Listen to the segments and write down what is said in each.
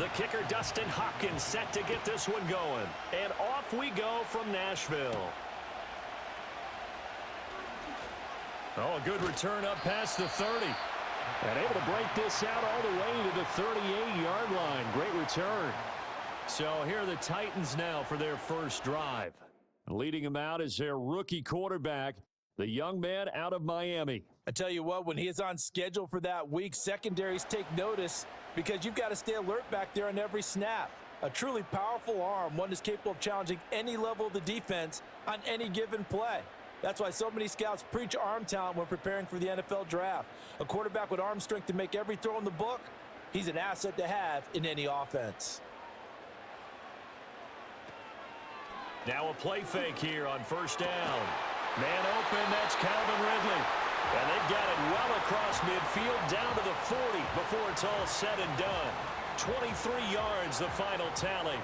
The kicker, Dustin Hopkins, set to get this one going. And off we go from Nashville. Oh, a good return up past the 30. And able to break this out all the way to the 38-yard line. Great return. So here are the Titans now for their first drive. Leading them out is their rookie quarterback, the young man out of Miami. I tell you what, when he is on schedule for that week, secondaries take notice because you've got to stay alert back there on every snap. A truly powerful arm, one that's capable of challenging any level of the defense on any given play. That's why so many scouts preach arm talent when preparing for the NFL draft. A quarterback with arm strength to make every throw in the book, he's an asset to have in any offense. Now a play fake here on first down. Man open, that's Calvin Ridley. And they've got it well across midfield down to the 40 before it's all said and done. 23 yards, the final tally.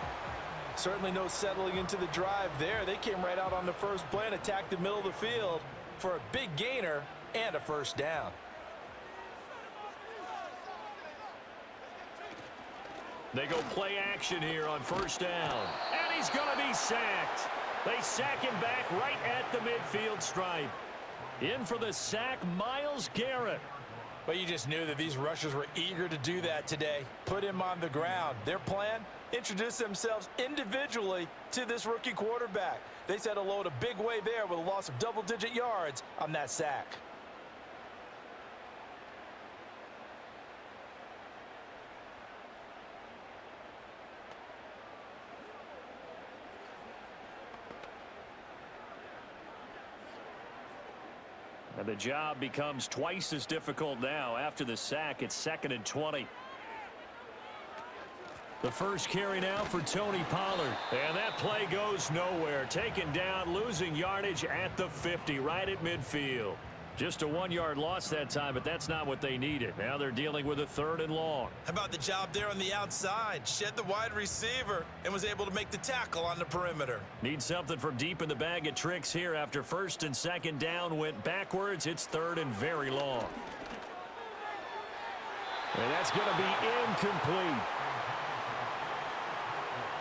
Certainly no settling into the drive there. They came right out on the first play and attacked the middle of the field for a big gainer and a first down. They go play action here on first down. And he's going to be sacked. They sack him back right at the midfield stripe. In for the sack, Myles Garrett. But you just knew that these rushers were eager to do that today. Put him on the ground. Their plan? Introduce themselves individually to this rookie quarterback. They said hello in a big way there with a loss of double-digit yards on that sack. And the job becomes twice as difficult now. After the sack, it's 2nd and 20. The first carry now for Tony Pollard. And that play goes nowhere. Taken down, losing yardage at the 50, right at midfield. Just a 1-yard loss that time, but that's not what they needed. Now they're dealing with a 3rd and long. How about the job there on the outside? Shed the wide receiver and was able to make the tackle on the perimeter. Need something from deep in the bag of tricks here after 1st and 2nd down went backwards. It's 3rd and very long. And that's going to be incomplete.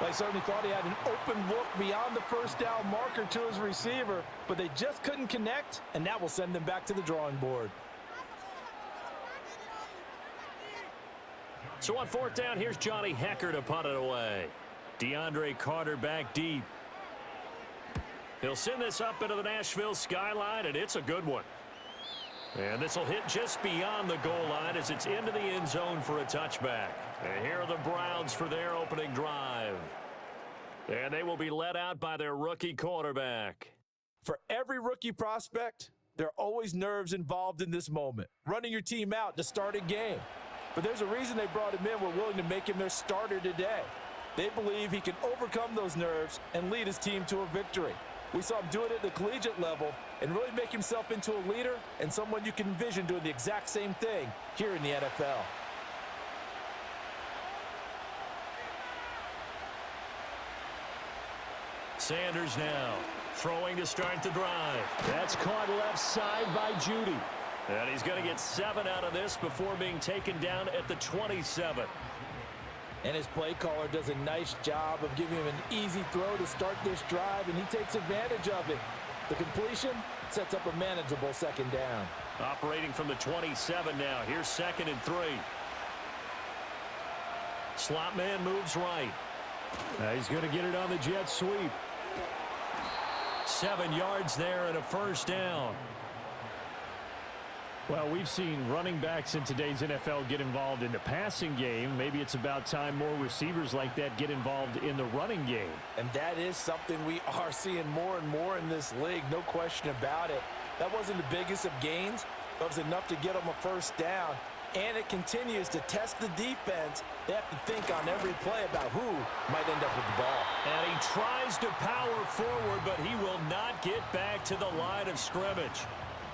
They certainly thought he had an open look beyond the first down marker to his receiver, but they just couldn't connect, and that will send them back to the drawing board. So on 4th down, here's Johnny Hecker to punt it away. DeAndre Carter back deep. He'll send this up into the Nashville skyline, and it's a good one. And this will hit just beyond the goal line as it's into the end zone for a touchback. And here are the Browns for their opening drive. And they will be led out by their rookie quarterback. For every rookie prospect, there are always nerves involved in this moment. Running your team out to start a game. But there's a reason they brought him in. We're willing to make him their starter today. They believe he can overcome those nerves and lead his team to a victory. We saw him do it at the collegiate level and really make himself into a leader and someone you can envision doing the exact same thing here in the NFL. Sanders now throwing to start the drive. That's caught left side by Judy. And he's going to get 7 out of this before being taken down at the 27. And his play caller does a nice job of giving him an easy throw to start this drive, and he takes advantage of it. The completion sets up a manageable 2nd down. Operating from the 27 now. Here's 2nd and 3. Slot man moves right. He's going to get it on the jet sweep. 7 yards there and a first down. Well, we've seen running backs in today's NFL get involved in the passing game. Maybe it's about time more receivers like that get involved in the running game. And that is something we are seeing more and more in this league, no question about it. That wasn't the biggest of gains, but it was enough to get them a first down. And it continues to test the defense. They have to think on every play about who might end up with the ball. And he tries to power forward, but he will not get back to the line of scrimmage.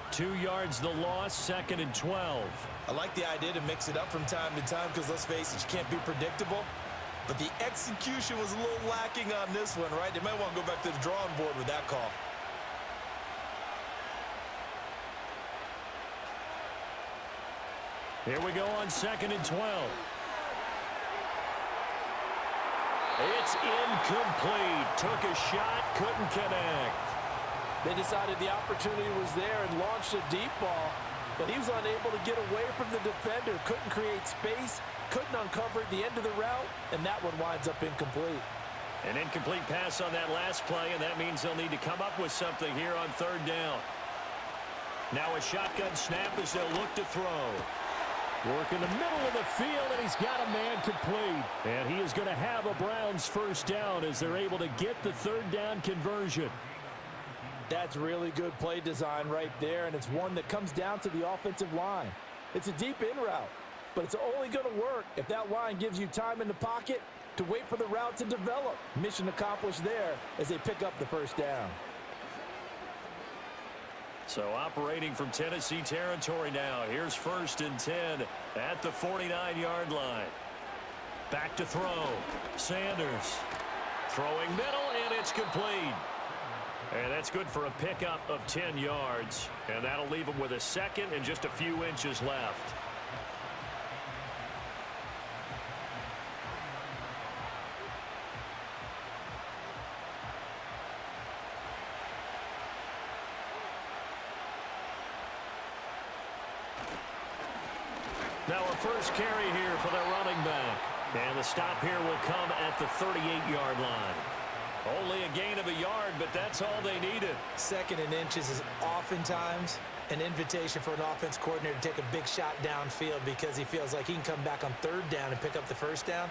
2 yards the loss, 2nd and 12. I like the idea to mix it up from time to time because, let's face it, you can't be predictable. But the execution was a little lacking on this one, right? They might want to go back to the drawing board with that call. Here we go on 2nd and 12. It's incomplete. Took a shot, couldn't connect. They decided the opportunity was there and launched a deep ball, but he was unable to get away from the defender. Couldn't create space, couldn't uncover the end of the route, and that one winds up incomplete. An incomplete pass on that last play, and that means they'll need to come up with something here on third down. Now a shotgun snap as they'll look to throw. Work in the middle of the field, and he's got a man complete. And he is going to have a Browns first down as they're able to get the third down conversion. That's really good play design right there, and it's one that comes down to the offensive line. It's a deep in route, but it's only going to work if that line gives you time in the pocket to wait for the route to develop. Mission accomplished there as they pick up the first down. So operating from Tennessee territory now. Here's 1st and 10 at the 49-yard line. Back to throw. Sanders throwing middle, and it's complete. And that's good for a pickup of 10 yards. And that'll leave him with a second and just a few inches left. Now a first carry here for their running back. And the stop here will come at the 38-yard line. Only a gain of a yard, but that's all they needed. 2nd and inches is oftentimes an invitation for an offense coordinator to take a big shot downfield because he feels like he can come back on 3rd down and pick up the first down.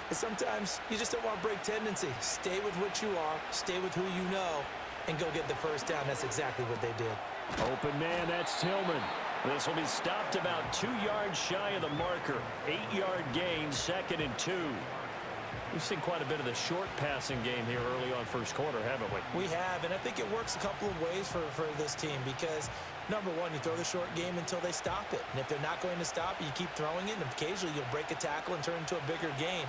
But sometimes you just don't want to break tendency. Stay with what you are, stay with who you know, and go get the first down. That's exactly what they did. Open man, that's Tillman. This will be stopped about 2 yards shy of the marker. 8-yard gain, 2nd and 2. We've seen quite a bit of the short passing game here early on first quarter, haven't we? We have, and I think it works a couple of ways for this team because, number one, you throw the short game until they stop it. And if they're not going to stop it, you keep throwing it, and occasionally you'll break a tackle and turn it into a bigger gain.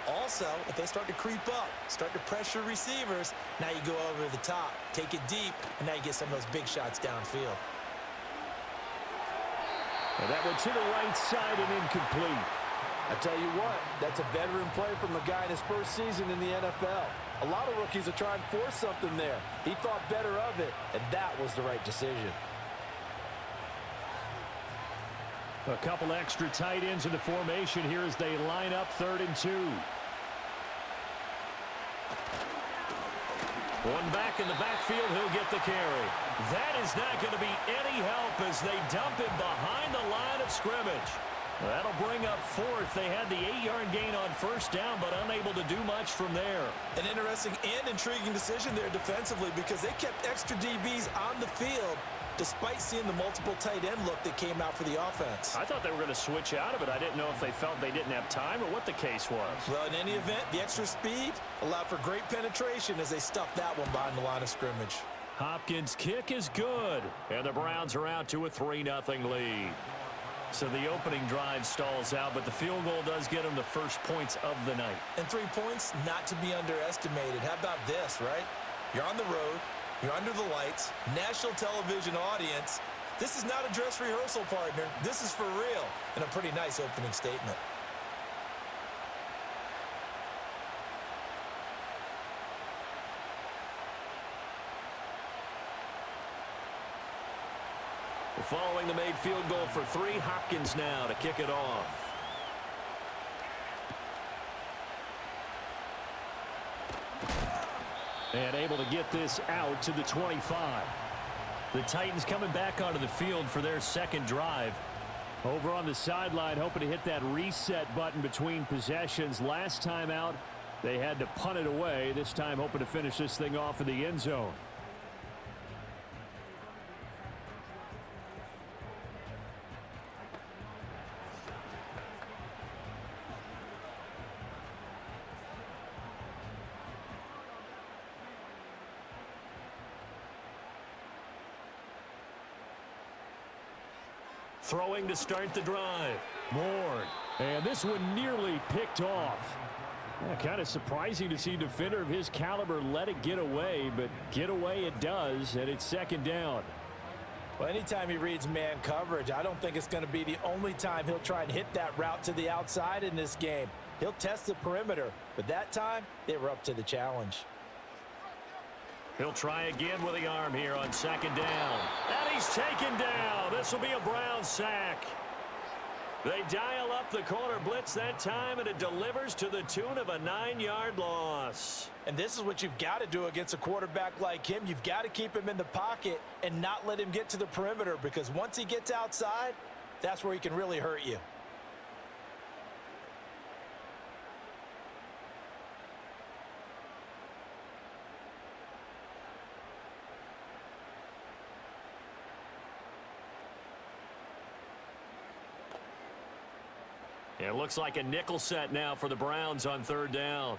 Also, if they start to creep up, start to pressure receivers, now you go over the top, take it deep, and now you get some of those big shots downfield. And that went to the right side and incomplete. I tell you what, that's a veteran play from a guy in his first season in the NFL. A lot of rookies are trying to force something there. He thought better of it, and that was the right decision. A couple extra tight ends in the formation here as they line up 3rd and 2. One back in the backfield, he'll get the carry. That is not going to be any help as they dump him behind the line of scrimmage. That'll bring up 4th. They had the 8-yard gain on first down, but unable to do much from there. An interesting and intriguing decision there defensively because they kept extra DBs on the field despite seeing the multiple tight end look that came out for the offense. I thought they were going to switch out of it. I didn't know if they felt they didn't have time or what the case was. Well, in any event, the extra speed allowed for great penetration as they stuffed that one behind the line of scrimmage. Hopkins' kick is good, and the Browns are out to a 3-0 lead. So the opening drive stalls out, but the field goal does get them the first points of the night. And 3 points, not to be underestimated. How about this, right? You're on the road. You're under the lights. National television audience. This is not a dress rehearsal, partner. This is for real. And a pretty nice opening statement. Following the made field goal for 3, Hopkins now to kick it off. And able to get this out to the 25. The Titans coming back onto the field for their second drive. Over on the sideline, hoping to hit that reset button between possessions. Last time out, they had to punt it away. This time hoping to finish this thing off in the end zone. Throwing to start the drive. Moore. And this one nearly picked off. Kind of surprising to see a defender of his caliber let it get away, but get away it does, and it's 2nd down. Well, anytime he reads man coverage, I don't think it's going to be the only time he'll try and hit that route to the outside in this game. He'll test the perimeter, but that time they were up to the challenge. He'll try again with the arm here on second down. And he's taken down. This will be a Brown sack. They dial up the corner blitz that time, and it delivers to the tune of a 9-yard loss. And this is what you've got to do against a quarterback like him. You've got to keep him in the pocket and not let him get to the perimeter, because once he gets outside, that's where he can really hurt you. It looks like a nickel set now for the Browns on third down.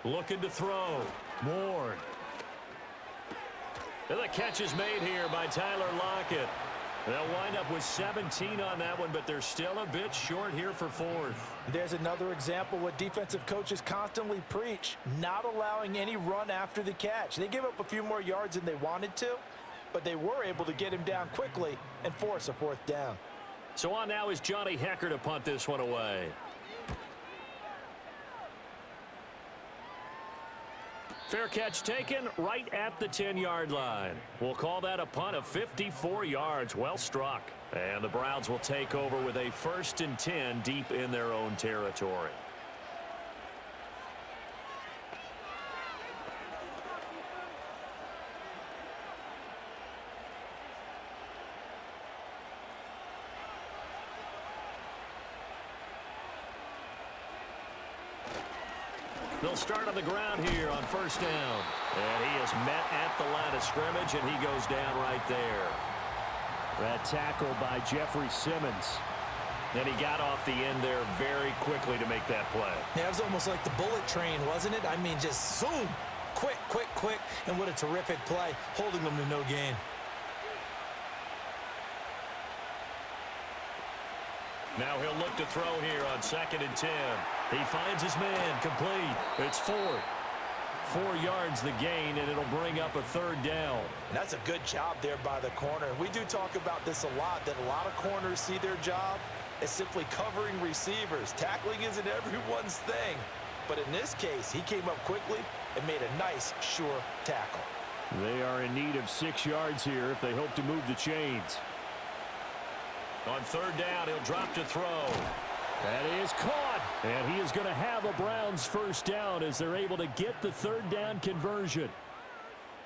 Looking to throw. Ward. And the catch is made here by Tyler Lockett. They'll wind up with 17 on that one, but they're still a bit short here for fourth. There's another example what defensive coaches constantly preach, not allowing any run after the catch. They gave up a few more yards than they wanted to, but they were able to get him down quickly and force a fourth down. So on now is Johnny Hekker to punt this one away. Fair catch taken right at the 10-yard line. We'll call that a punt of 54 yards. Well struck. And the Browns will take over with a 1st and 10 deep in their own territory. They'll start on the ground here on first down. And he is met at the line of scrimmage, and he goes down right there. That tackle by Jeffrey Simmons. And he got off the end there very quickly to make that play. Yeah, it was almost like the bullet train, wasn't it? I mean, just zoom. Quick, quick, quick. And what a terrific play, holding them to no gain. Now he'll look to throw here on 2nd and 10. He finds his man, complete. It's Ford. 4 yards the gain, and it'll bring up a 3rd down. And that's a good job there by the corner. We do talk about this a lot, that a lot of corners see their job as simply covering receivers. Tackling isn't everyone's thing. But in this case, he came up quickly and made a nice, sure tackle. They are in need of 6 yards here if they hope to move the chains. On 3rd down, he'll drop to throw. That is caught. And he is going to have a Browns 1st down as they're able to get the 3rd down conversion.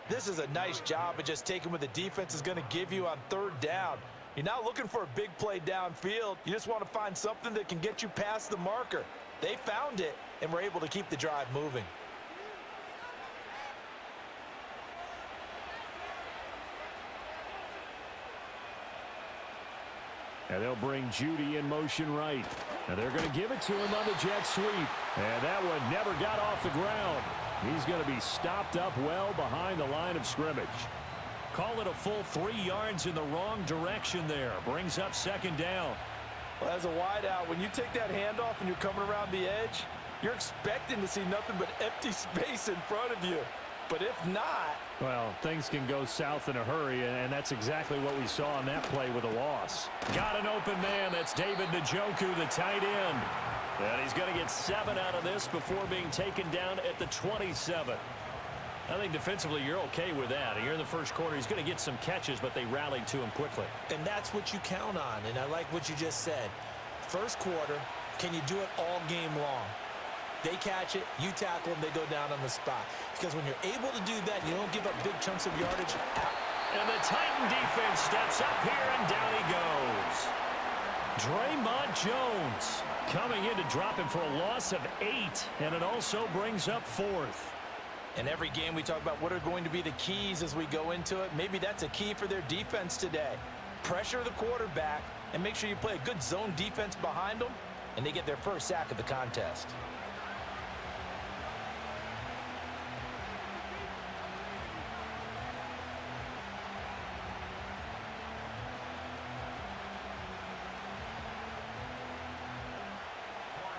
This is a nice job of just taking what the defense is going to give you on 3rd down. You're not looking for a big play downfield. You just want to find something that can get you past the marker. They found it and were able to keep the drive moving. And they'll bring Judy in motion right. And they're going to give it to him on the jet sweep. And that one never got off the ground. He's going to be stopped up well behind the line of scrimmage. Call it a full 3 yards in the wrong direction there. Brings up 2nd down. Well, as a wideout, when you take that handoff and you're coming around the edge, you're expecting to see nothing but empty space in front of you. But if not... Well, things can go south in a hurry, and that's exactly what we saw on that play with a loss. Got an open man. That's David Njoku, the tight end. And he's going to get 7 out of this before being taken down at the 27. I think defensively you're okay with that. Here in the first quarter, he's going to get some catches, but they rallied to him quickly. And that's what you count on, and I like what you just said. First quarter, can you do it all game long? They catch it, you tackle them, they go down on the spot. Because when you're able to do that, you don't give up big chunks of yardage. And the Titan defense steps up here, and down he goes. Draymond Jones coming in to drop him for a loss of 8, and it also brings up 4th. In every game, we talk about what are going to be the keys as we go into it. Maybe that's a key for their defense today. Pressure the quarterback and make sure you play a good zone defense behind them, and they get their first sack of the contest.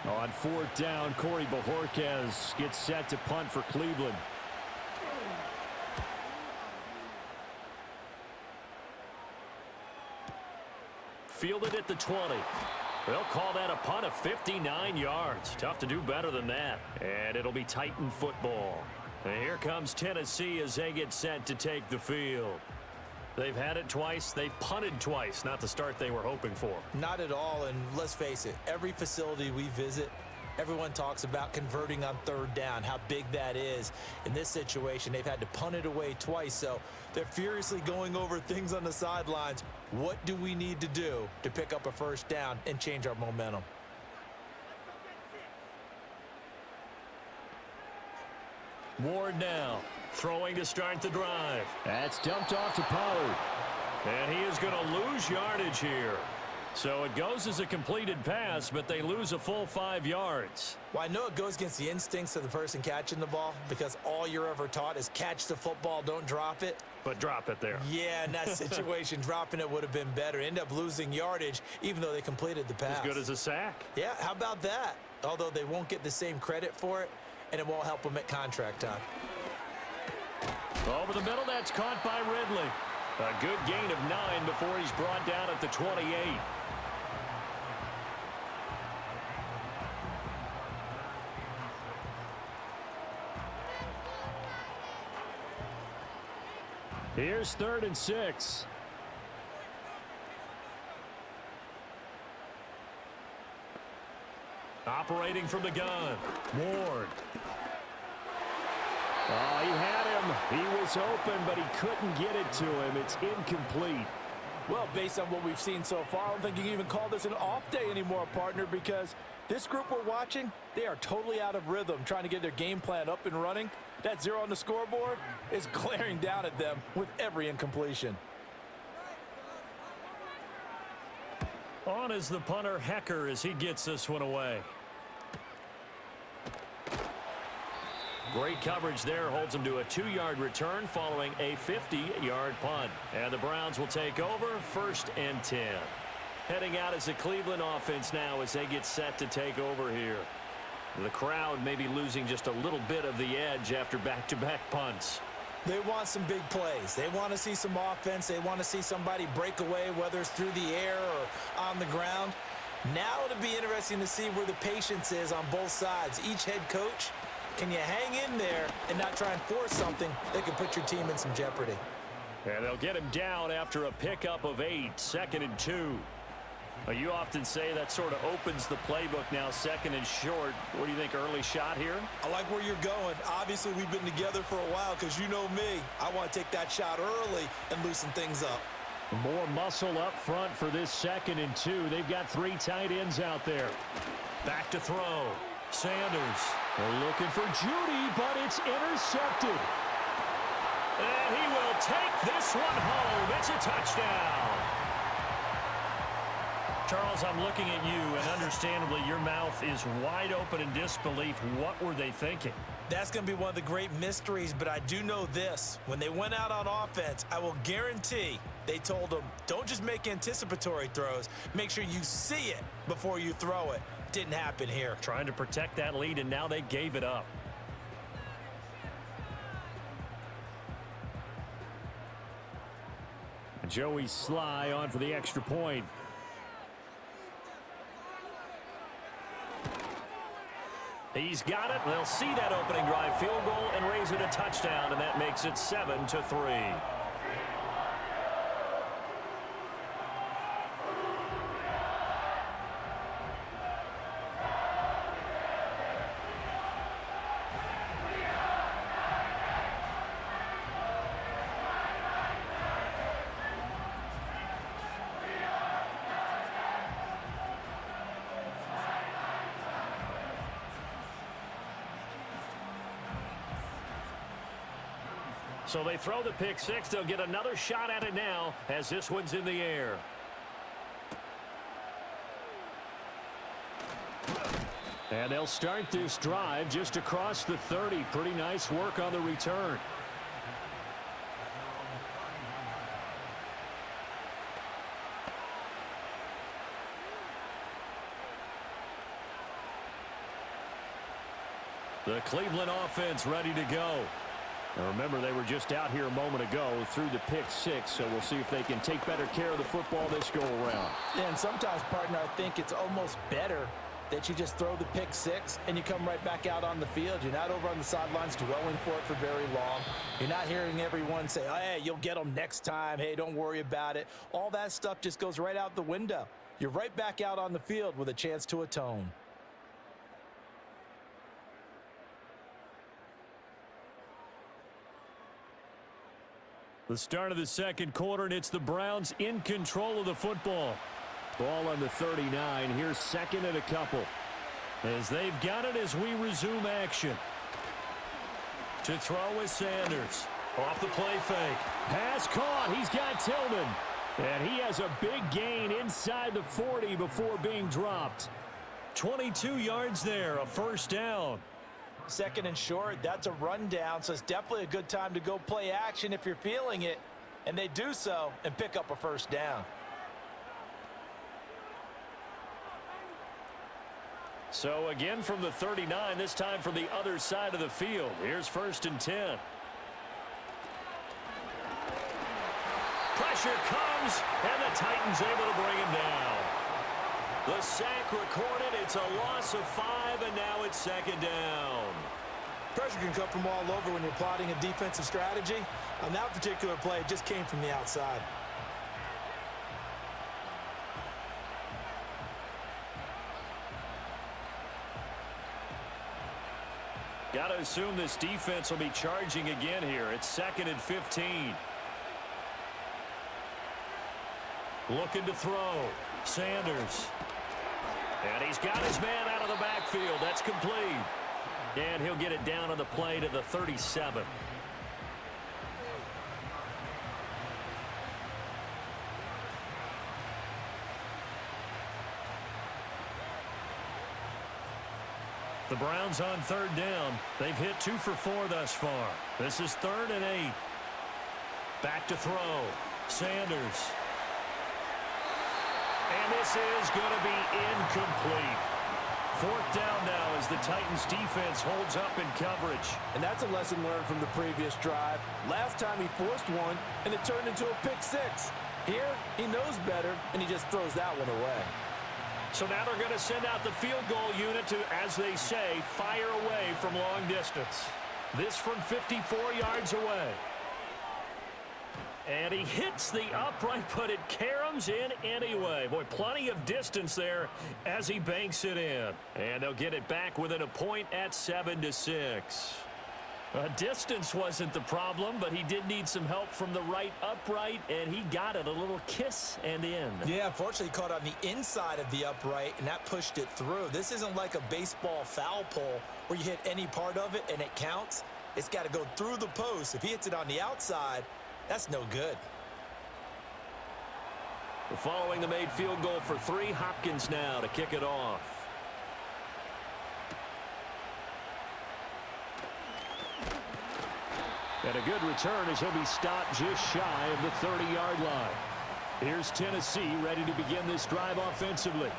On 4th down, Corey Bojorquez gets set to punt for Cleveland. fielded at the 20. They'll call that a punt of 59 yards. Tough to do better than that. And it'll be Titan football. And here comes Tennessee as they get set to take the field. They've had it twice. They've punted twice. Not the start they were hoping for. Not at all, and let's face it, every facility we visit, everyone talks about converting on third down, how big that is. In this situation, they've had to punt it away twice, so they're furiously going over things on the sidelines. What do we need to do to pick up a first down and change our momentum? Ward now, throwing to start the drive. That's dumped off to Pollard. And he is going to lose yardage here. So it goes as a completed pass, but they lose a full 5 yards. Well, I know it goes against the instincts of the person catching the ball because all you're ever taught is catch the football, don't drop it. But drop it there. Yeah, in that situation, dropping it would have been better. End up losing yardage, even though they completed the pass. As good as a sack. Yeah, how about that? Although they won't get the same credit for it, and it won't help them at contract time. Over the middle, that's caught by Ridley. A good gain of 9 before he's brought down at the 28. Here's 3rd and 6. Operating from the gun, Ward. Oh, he had him. He was open, but he couldn't get it to him. It's incomplete. Well, based on what we've seen so far, I don't think you can even call this an off day anymore, partner, because this group we're watching, they are totally out of rhythm, trying to get their game plan up and running. That 0 on the scoreboard is glaring down at them with every incompletion. On is the punter, Hecker, as he gets this one away. Great coverage there, holds him to a 2-yard return following a 50-yard punt. And the Browns will take over, 1st and 10. Heading out as the Cleveland offense now as they get set to take over here. The crowd may be losing just a little bit of the edge after back-to-back punts. They want some big plays. They want to see some offense. They want to see somebody break away, whether it's through the air or on the ground. Now it'll be interesting to see where the patience is on both sides. Each head coach, can you hang in there and not try and force something that could put your team in some jeopardy? And they'll get him down after a pickup of 8, 2nd and 2. You often say that sort of opens the playbook now, 2nd and short. What do you think, early shot here? I like where you're going. Obviously, we've been together for a while because you know me. I want to take that shot early and loosen things up. More muscle up front for this 2nd and 2. They've got 3 tight ends out there. Back to throw. Sanders. They're looking for Judy, but it's intercepted. And he will take this one home. It's a touchdown. Charles, I'm looking at you, and understandably, your mouth is wide open in disbelief. What were they thinking? That's going to be one of the great mysteries, but I do know this. When they went out on offense, I will guarantee they told them, don't just make anticipatory throws. Make sure you see it before you throw it. Didn't happen here. Trying to protect that lead, and now they gave it up. Joey Sly on for the extra point. He's got it. They'll see that opening drive field goal and raise it a touchdown, and that makes it 7-3. So they throw the pick 6. They'll get another shot at it now as this one's in the air. And they'll start this drive just across the 30. Pretty nice work on the return. The Cleveland offense ready to go. Now remember, they were just out here a moment ago through the pick six, so we'll see if they can take better care of the football this go-around. Yeah, and sometimes, partner, I think it's almost better that you just throw the pick six and you come right back out on the field. You're not over on the sidelines dwelling for it for very long. You're not hearing everyone say, oh, hey, you'll get them next time. Hey, don't worry about it. All that stuff just goes right out the window. You're right back out on the field with a chance to atone. The start of the second quarter, and it's the Browns in control of the football. Ball on the 39. Here's second and a couple. As they've got it as we resume action. To throw is Sanders. Off the play fake. Pass caught. He's got Tillman. And he has a big gain inside the 40 before being dropped. 22 yards there, a first down. Second and short, that's a rundown, so it's definitely a good time to go play action if you're feeling it. And they do so and pick up a first down. So again from the 39, this time from the other side of the field. Here's first and 10. Pressure comes, and the Titans able to bring him down. The sack recorded. It's a loss of 5, and now it's second down. Pressure can come from all over when you're plotting a defensive strategy. On that particular play, it just came from the outside. Got to assume this defense will be charging again here. It's second and 15. Looking to throw. Sanders. And he's got his man out of the backfield. That's complete. And he'll get it down on the play to the 37. The Browns on third down. They've hit 2 for 4 thus far. This is 3rd and 8. Back to throw. Sanders. And this is going to be incomplete. 4th down now as the Titans defense holds up in coverage. And that's a lesson learned from the previous drive. Last time he forced one, and it turned into a pick six. Here, he knows better, and he just throws that one away. So now they're going to send out the field goal unit to, as they say, fire away from long distance. This from 54 yards away. And he hits the upright, but it caroms in anyway. Boy, plenty of distance there as he banks it in. And they'll get it back within a point at 7-6. Distance wasn't the problem, but he did need some help from the right upright, and he got it. A little kiss and in. Yeah, unfortunately, he caught on the inside of the upright, and that pushed it through. This isn't like a baseball foul pole where you hit any part of it and it counts. It's got to go through the post. If he hits it on the outside, that's no good. Following the made field goal for 3, Hopkins now to kick it off. And a good return as he'll be stopped just shy of the 30-yard line. Here's Tennessee ready to begin this drive offensively.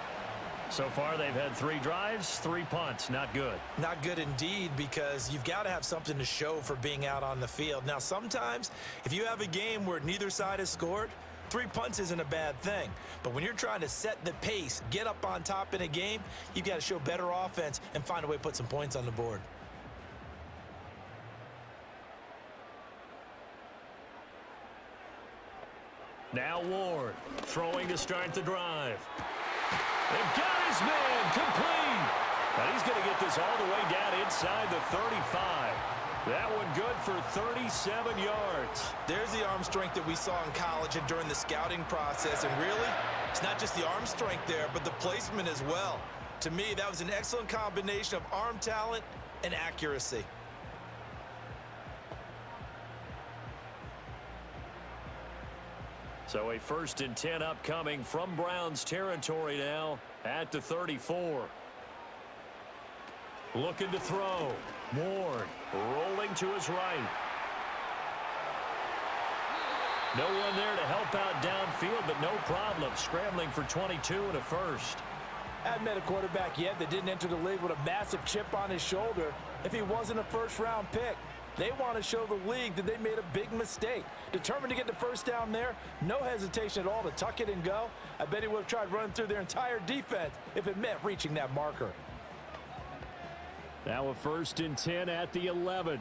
So far, they've had 3 drives, 3 punts. Not good. Not good indeed, because you've got to have something to show for being out on the field. Now, sometimes, if you have a game where neither side has scored, 3 punts isn't a bad thing. But when you're trying to set the pace, get up on top in a game, you've got to show better offense and find a way to put some points on the board. Now Ward throwing to start the drive. They've got his man complete. And he's going to get this all the way down inside the 35. That one good for 37 yards. There's the arm strength that we saw in college and during the scouting process. And really, it's not just the arm strength there, but the placement as well. To me, that was an excellent combination of arm talent and accuracy. So a 1st and 10 upcoming from Browns territory now at the 34. Looking to throw. Ward rolling to his right. No one there to help out downfield, but no problem. Scrambling for 22 and a first. Hadn't met a quarterback yet that didn't enter the league with a massive chip on his shoulder if he wasn't a first-round pick. They want to show the league that they made a big mistake. Determined to get the first down there, no hesitation at all to tuck it and go. I bet he would have tried running through their entire defense if it meant reaching that marker. Now a 1st and 10 at the 11.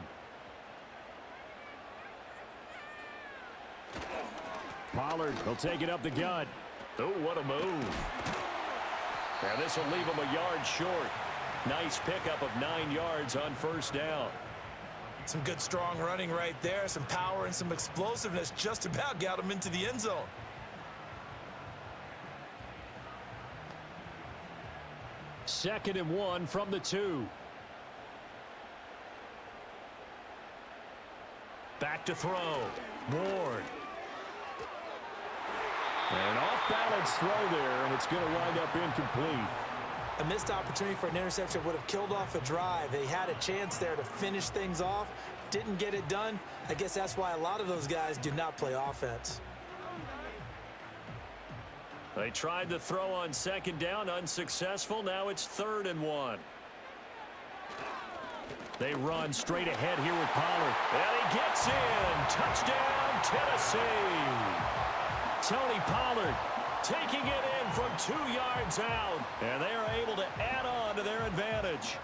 Pollard will take it up the gut. Oh, what a move. And this will leave him a yard short. Nice pickup of 9 yards on 1st down. Some good strong running right there. Some power and some explosiveness just about got him into the end zone. Second and 1 from the 2. Back to throw. Ward. An off-balance throw there, and it's going to wind up incomplete. A missed opportunity for an interception would have killed off a drive. They had a chance there to finish things off. Didn't get it done. I guess that's why a lot of those guys do not play offense. They tried to throw on 2nd down, unsuccessful. Now it's 3rd and 1. They run straight ahead here with Pollard. And he gets in. Touchdown, Tennessee. Tony Pollard taking it in from 2 yards out. And they are able to add on to their advantage.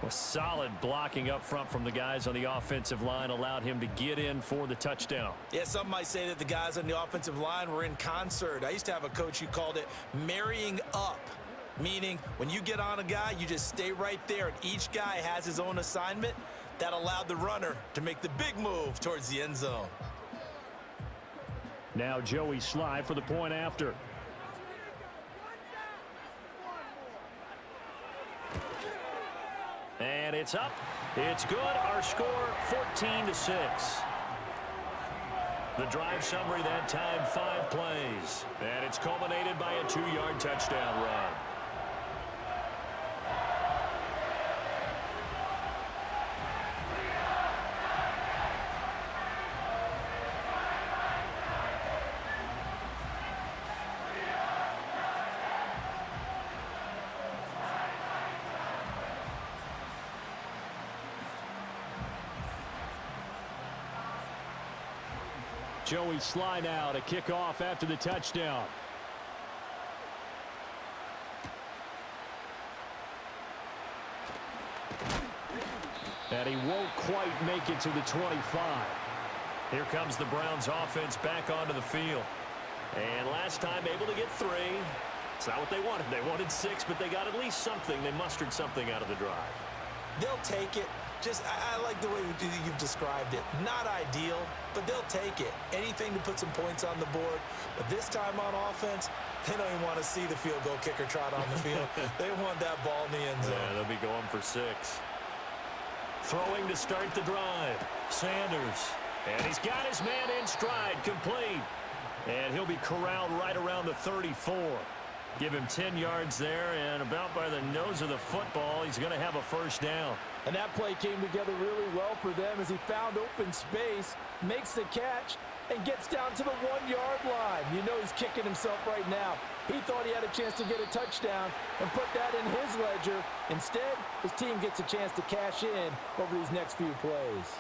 A solid blocking up front from the guys on the offensive line allowed him to get in for the touchdown. Yeah, some might say that the guys on the offensive line were in concert. I used to have a coach who called it marrying up. Meaning, when you get on a guy, you just stay right there, and each guy has his own assignment. That allowed the runner to make the big move towards the end zone. Now Joey Sly for the point after. And it's up. It's good. Our score, 14-6. The drive summary that time, 5 plays. And it's culminated by a 2-yard touchdown run. Joey Sly now to kick off after the touchdown. And he won't quite make it to the 25. Here comes the Browns offense back onto the field. And last time able to get 3. It's not what they wanted. They wanted 6, but they got at least something. They mustered something out of the drive. They'll take it. I like the way you've described it. Not ideal, but they'll take it. Anything to put some points on the board. But this time on offense, they don't even want to see the field goal kicker trot on the field. They want that ball in the end zone. Yeah, they'll be going for 6. Throwing to start the drive. Sanders. And he's got his man in stride, complete. And he'll be corralled right around the 34. Give him 10 yards there, and about by the nose of the football, he's going to have a 1st down. And that play came together really well for them as he found open space, makes the catch, and gets down to the 1-yard line. You know he's kicking himself right now. He thought he had a chance to get a touchdown and put that in his ledger. Instead, his team gets a chance to cash in over these next few plays.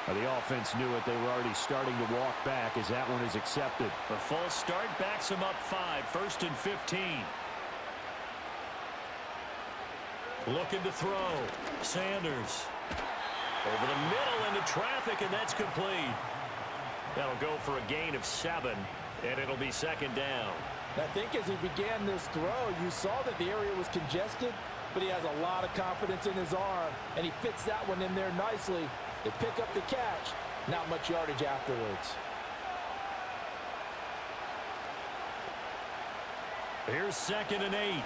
The offense knew it. They were already starting to walk back as that one is accepted. The false start backs him up 5, 1st and 15. Looking to throw. Sanders. Over the middle into traffic, and that's complete. That'll go for a gain of 7, and it'll be 2nd down. I think as he began this throw, you saw that the area was congested, but he has a lot of confidence in his arm, and he fits that one in there nicely. They pick up the catch. Not much yardage afterwards. Here's 2nd and 8.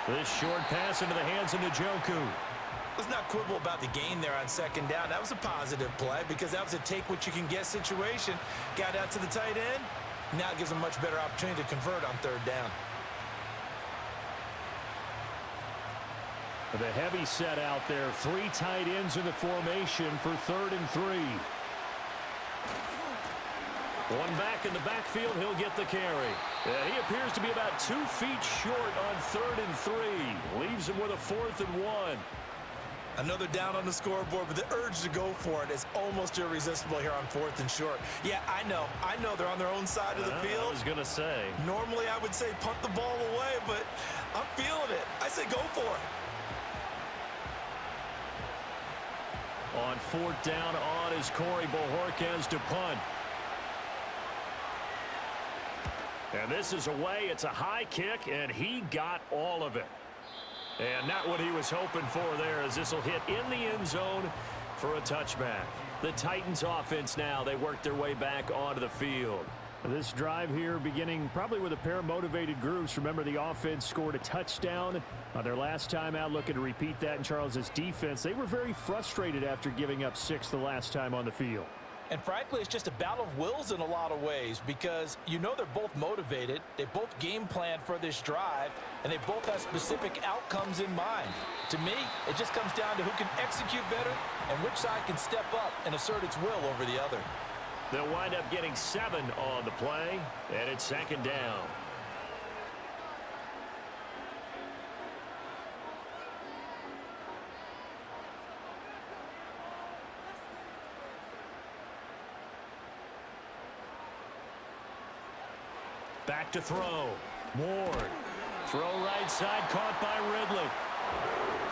This short pass into the hands of Njoku. Let's not quibble about the gain there on 2nd down. That was a positive play because that was a take-what-you-can-get situation. Got out to the tight end. Now it gives them a much better opportunity to convert on 3rd down. The heavy set out there. 3 tight ends in the formation for 3rd and 3. One back in the backfield, he'll get the carry. He appears to be about 2 feet short on 3rd and 3. Leaves him with a 4th and 1. I know they're down on the scoreboard, but the urge to go for it is almost irresistible here on 4th and short. Yeah, I know they're on their own side of the field. I was going to say. Normally, I would say punt the ball away, but I'm feeling it. I say go for it. On 4th down, on is Corey Bojorquez to punt. And this is away. It's a high kick, and he got all of it. And not what he was hoping for there, as this will hit in the end zone for a touchback. The Titans offense now, they work their way back onto the field. This drive here beginning probably with a pair of motivated groups. Remember, the offense scored a touchdown on their last time out, looking to repeat that in Charles's defense. They were very frustrated after giving up 6 the last time on the field. And frankly, it's just a battle of wills in a lot of ways, because you know they're both motivated, they both game plan for this drive, and they both have specific outcomes in mind. To me, it just comes down to who can execute better and which side can step up and assert its will over the other. They'll wind up getting 7 on the play, and it's 2nd down. Back to throw. Ward. Throw right side, caught by Ridley.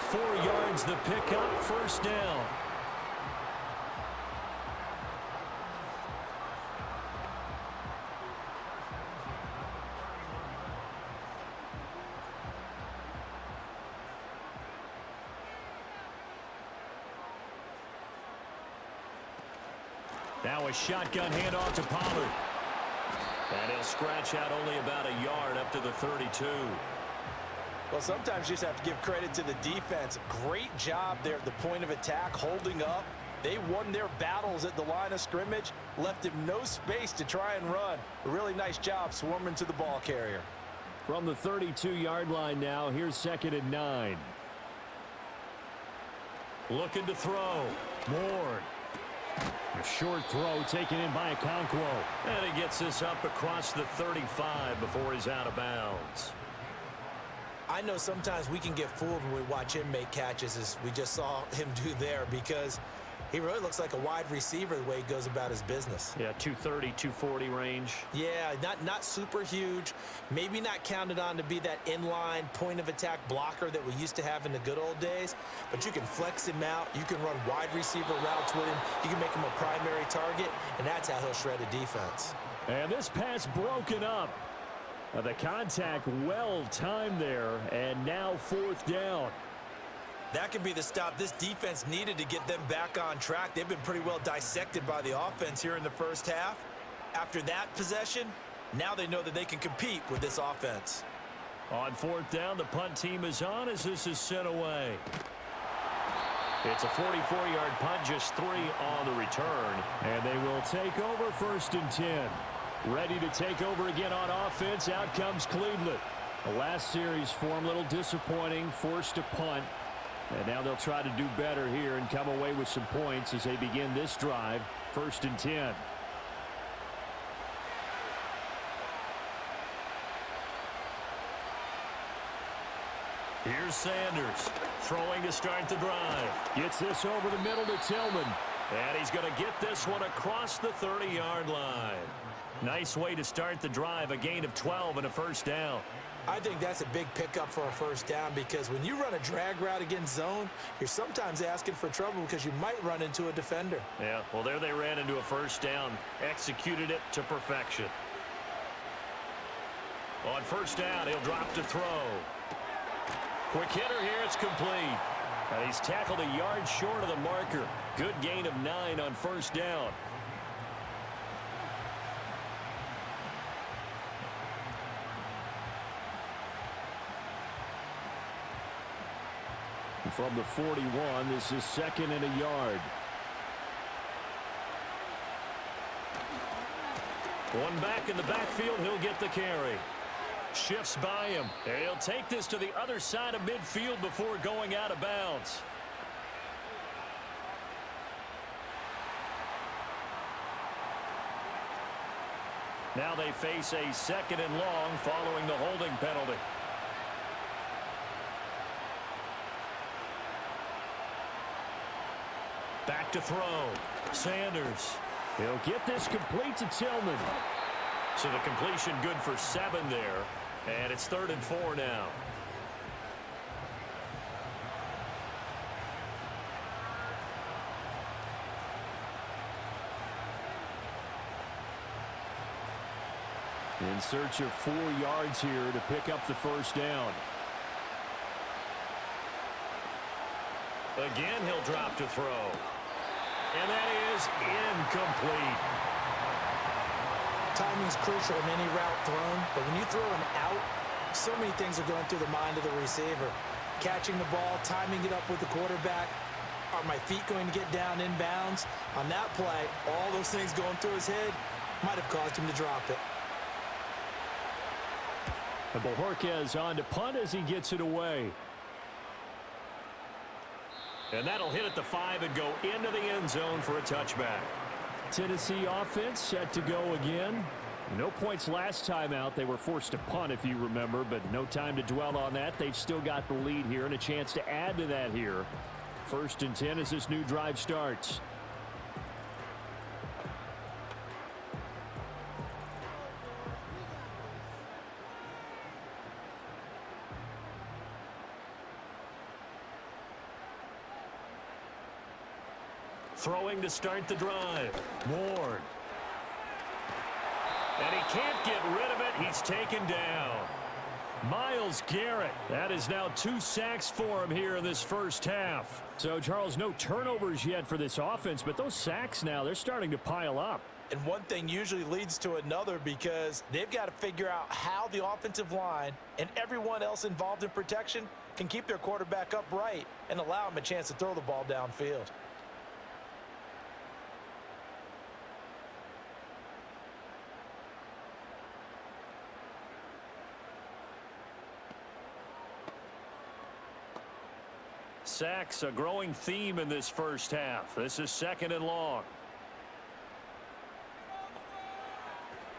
4 yards the pickup, 1st down. Now a shotgun handoff to Pollard. And he'll scratch out only about a yard up to the 32. Well, sometimes you just have to give credit to the defense. Great job there at the point of attack, holding up. They won their battles at the line of scrimmage, left him no space to try and run. A really nice job swarming to the ball carrier. From the 32-yard line now, here's 2nd and 9. Looking to throw. Ward. A short throw taken in by Okonkwo. And he gets this up across the 35 before he's out of bounds. I know sometimes we can get fooled when we watch him make catches, as we just saw him do there, because he really looks like a wide receiver the way he goes about his business. Yeah, 230, 240 range. Yeah, not super huge. Maybe not counted on to be that inline point-of-attack blocker that we used to have in the good old days, but you can flex him out. You can run wide receiver routes with him. You can make him a primary target, and that's how he'll shred a defense. And this pass broken up. The contact well timed there, and now 4th down. That could be the stop this defense needed to get them back on track. They've been pretty well dissected by the offense here in the first half. After that possession, now they know that they can compete with this offense. On 4th down, the punt team is on as this is sent away. It's a 44-yard punt, just 3 on the return. And they will take over 1st and 10. Ready to take over again on offense. Out comes Cleveland. The last series for them, a little disappointing, forced to punt. And now they'll try to do better here and come away with some points as they begin this drive. 1st and 10. Here's Sanders throwing to start the drive. Gets this over the middle to Tillman. And he's going to get this one across the 30-yard line. Nice way to start the drive, a gain of 12 and a 1st down. I think that's a big pickup for a 1st down, because when you run a drag route against zone, you're sometimes asking for trouble because you might run into a defender. Yeah, well, there they ran into a 1st down, executed it to perfection. On 1st down, he'll drop to throw. Quick hitter here, it's complete. And he's tackled a yard short of the marker. Good gain of 9 on 1st down. From the 41, this is 2nd and a yard. One back in the backfield, he'll get the carry. Shifts by him. And he'll take this to the other side of midfield before going out of bounds. Now they face a 2nd and long following the holding penalty. Back to throw. Sanders. He'll get this complete to Tillman. So the completion good for 7 there. And it's 3rd and 4 now. In search of 4 yards here to pick up the first down. Again, he'll drop to throw. And that is incomplete. Timing is crucial in any route thrown, but when you throw an out, so many things are going through the mind of the receiver. Catching the ball, timing it up with the quarterback. Are my feet going to get down in bounds? On that play, all those things going through his head might have caused him to drop it. And Bojorquez on to punt as he gets it away. And that'll hit at the 5 and go into the end zone for a touchback. Tennessee offense set to go again. No points last time out. They were forced to punt, if you remember, but no time to dwell on that. They've still got the lead here and a chance to add to that here. 1st and 10 as this new drive starts. Throwing to start the drive. Ward. And he can't get rid of it. He's taken down. Myles Garrett. That is now 2 sacks for him here in this first half. So, Charles, no turnovers yet for this offense, but those sacks now, they're starting to pile up. And one thing usually leads to another because they've got to figure out how the offensive line and everyone else involved in protection can keep their quarterback upright and allow him a chance to throw the ball downfield. Sacks, a growing theme in this first half. This is 2nd and long.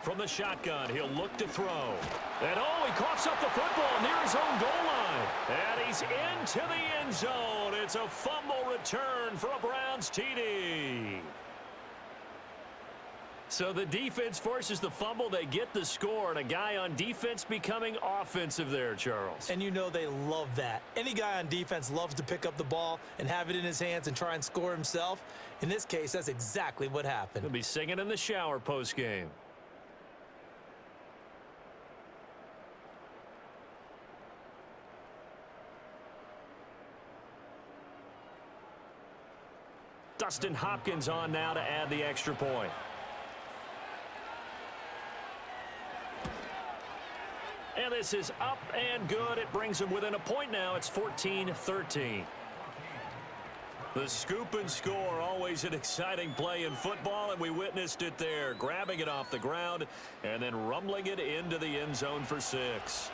From the shotgun, he'll look to throw. And oh, he coughs up the football near his own goal line. And he's into the end zone. It's a fumble return for a Browns TD. So the defense forces the fumble. They get the score, and a guy on defense becoming offensive there, Charles. And you know they love that. Any guy on defense loves to pick up the ball and have it in his hands and try and score himself. In this case, that's exactly what happened. He'll be singing in the shower post-game. Dustin Hopkins on now to add the extra point. And this is up and good. It brings him within a point now. It's 14-13. The scoop and score, always an exciting play in football, and we witnessed it there. Grabbing it off the ground and then rumbling it into the end zone for 6.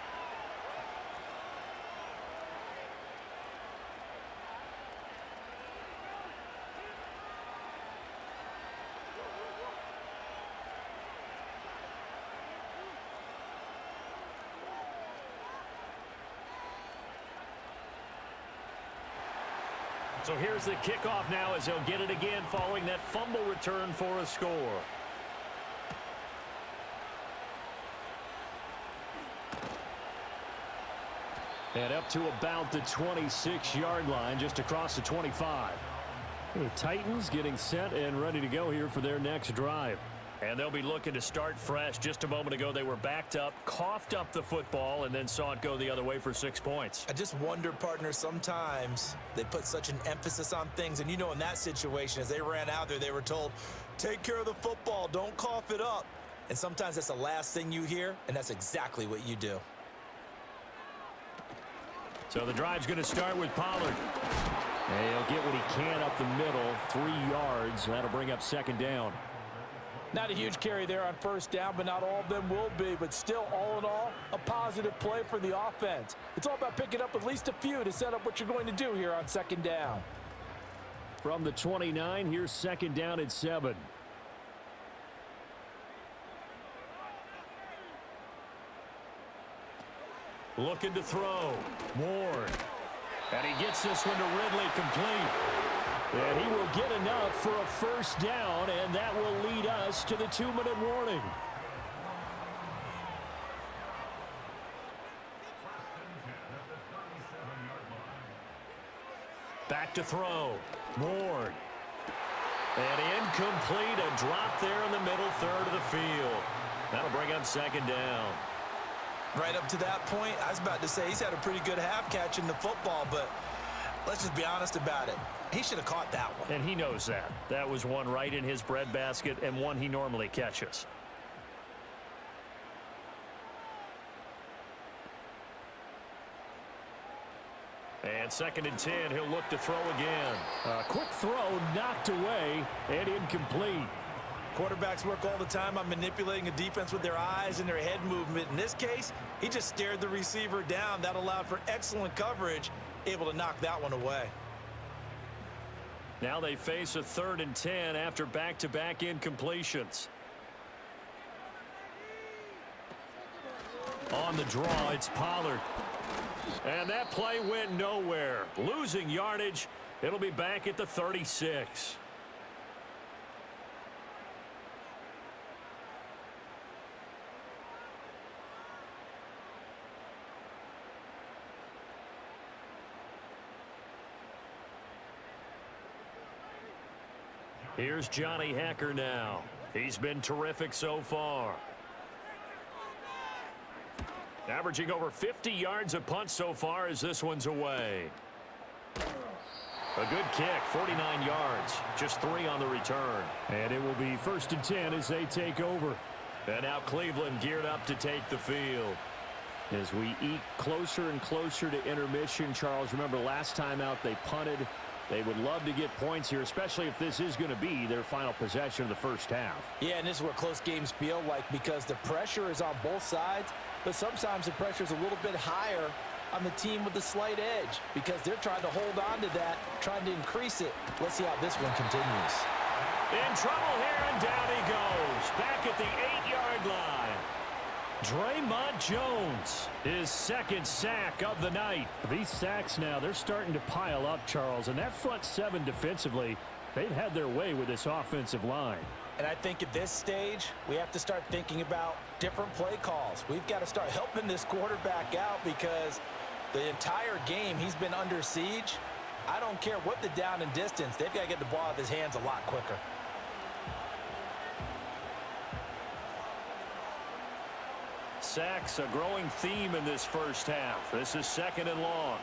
So here's the kickoff now as he'll get it again following that fumble return for a score. And up to about the 26-yard line, just across the 25. The Titans getting set and ready to go here for their next drive. And they'll be looking to start fresh. Just a moment ago, they were backed up, coughed up the football, and then saw it go the other way for 6 points. I just wonder, partner, sometimes they put such an emphasis on things. And, you know, in that situation, as they ran out there, they were told, take care of the football, don't cough it up. And sometimes that's the last thing you hear, and that's exactly what you do. So the drive's going to start with Pollard. And he'll get what he can up the middle, 3 yards. That'll bring up 2nd down. Not a huge carry there on 1st down, but not all of them will be. But still, all in all, a positive play for the offense. It's all about picking up at least a few to set up what you're going to do here on 2nd down. From the 29, here's 2nd down at 7. Looking to throw. Ward. And he gets this one to Ridley complete. And he will get enough for a first down, and that will lead us to the 2-minute warning. Back to throw. Ward. And incomplete. A drop there in the middle third of the field. That'll bring up second down. Right up to that point, I was about to say he's had a pretty good half catching the football, but let's just be honest about it. He should have caught that one. And he knows that. That was one right in his breadbasket and one he normally catches. And 2nd and 10, he'll look to throw again. A quick throw knocked away and incomplete. Quarterbacks work all the time on manipulating a defense with their eyes and their head movement. In this case, he just stared the receiver down. That allowed for excellent coverage, able to knock that one away. Now they face a 3rd and 10 after back-to-back incompletions. On the draw, it's Pollard. And that play went nowhere. Losing yardage. It'll be back at the 36. Here's Johnny Hekker now. He's been terrific so far. Averaging over 50 yards a punt so far as this one's away. A good kick, 49 yards. Just 3 on the return. And it will be 1st and 10 as they take over. And now Cleveland geared up to take the field. As we eke closer and closer to intermission, Charles, remember last time out they punted. They would love to get points here, especially if this is going to be their final possession of the first half. Yeah, and this is what close games feel like because the pressure is on both sides, but sometimes the pressure is a little bit higher on the team with the slight edge because they're trying to hold on to that, trying to increase it. Let's see how this one continues. In trouble here, and down he goes. Back at the 8-yard line. Draymond Jones, his 2nd sack of the night. These sacks now, they're starting to pile up, Charles, and that front 7 defensively, they've had their way with this offensive line. And I think at this stage, we have to start thinking about different play calls. We've got to start helping this quarterback out because the entire game he's been under siege. I don't care what the down and distance, they've got to get the ball out of his hands a lot quicker. Sacks, a growing theme in this first half. This is 2nd and long.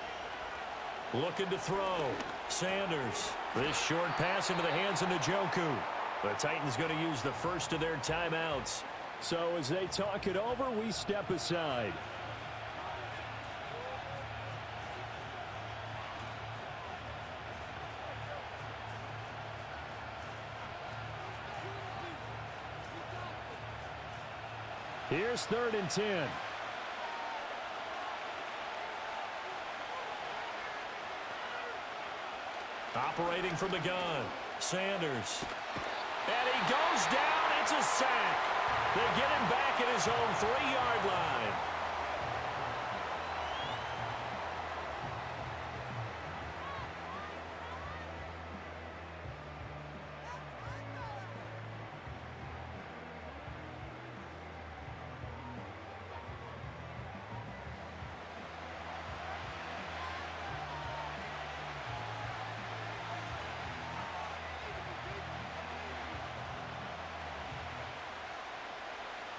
Looking to throw. Sanders. This short pass into the hands of Njoku. The Titans going to use the first of their timeouts. So as they talk it over, we step aside. Here's 3rd and 10. Operating from the gun. Sanders. And he goes down. It's a sack. They get him back at his own 3-yard line.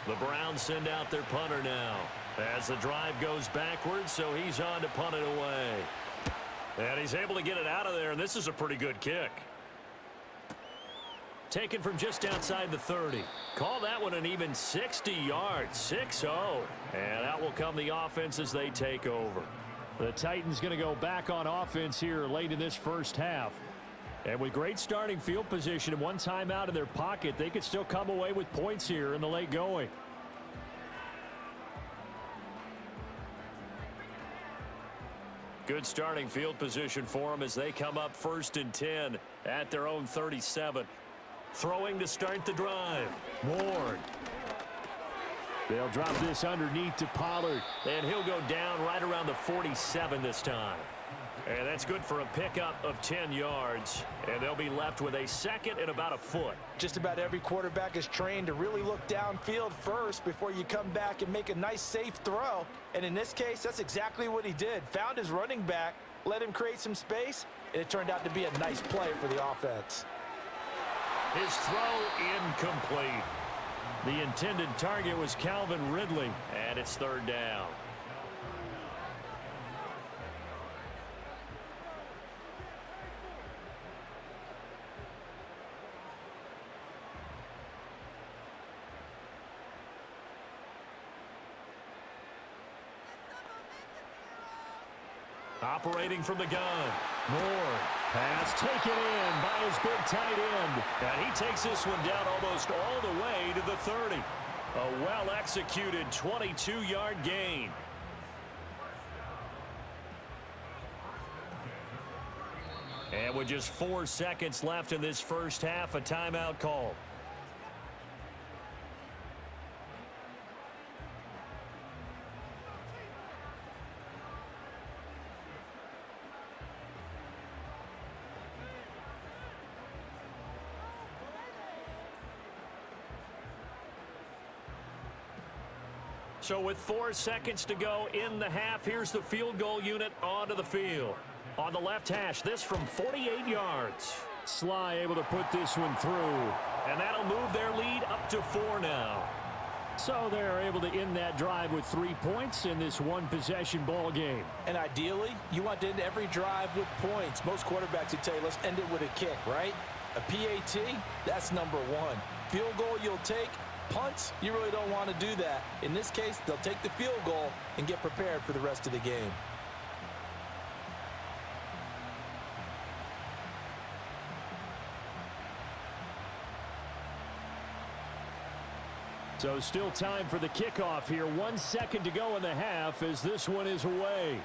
The Browns send out their punter now as the drive goes backwards, so he's on to punt it away. And he's able to get it out of there, and this is a pretty good kick. Taken from just outside the 30. Call that one an even 60 yards, 6-0. And out will come the offense as they take over. The Titans going to go back on offense here late in this first half. And with great starting field position and one timeout in their pocket, they could still come away with points here in the late going. Good starting field position for them as they come up 1st and 10 at their own 37. Throwing to start the drive. Ward. They'll drop this underneath to Pollard. And he'll go down right around the 47 this time. And that's good for a pickup of 10 yards. And they'll be left with a second and about a foot. Just about every quarterback is trained to really look downfield first before you come back and make a nice, safe throw. And in this case, that's exactly what he did. Found his running back, let him create some space, and it turned out to be a nice play for the offense. His throw incomplete. The intended target was Calvin Ridley, and it's third down. Operating from the gun. Moore. Pass taken in by his big tight end. And he takes this one down almost all the way to the 30. A well-executed 22-yard gain. And with just 4 seconds left in this first half, a timeout call. So with 4 seconds to go in the half, here's the field goal unit onto the field. On the left hash, this from 48 yards. Sly able to put this one through. And that'll move their lead up to 4 now. So they're able to end that drive with 3 points in this one-possession ball game. And ideally, you want to end every drive with points. Most quarterbacks would tell you, let's end it with a kick, right? A PAT, that's number 1. Field goal you'll take. Punts, you really don't want to do that. In this case, they'll take the field goal and get prepared for the rest of the game. So still time for the kickoff here. 1 second to go in the half as this one is away.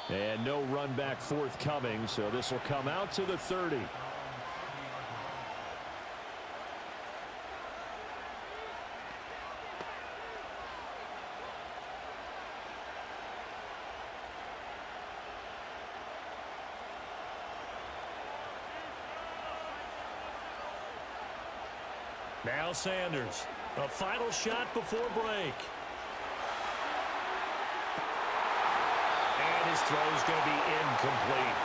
And no run back forthcoming, so this will come out to the 30. Now Sanders, a final shot before break. And his throw is going to be incomplete.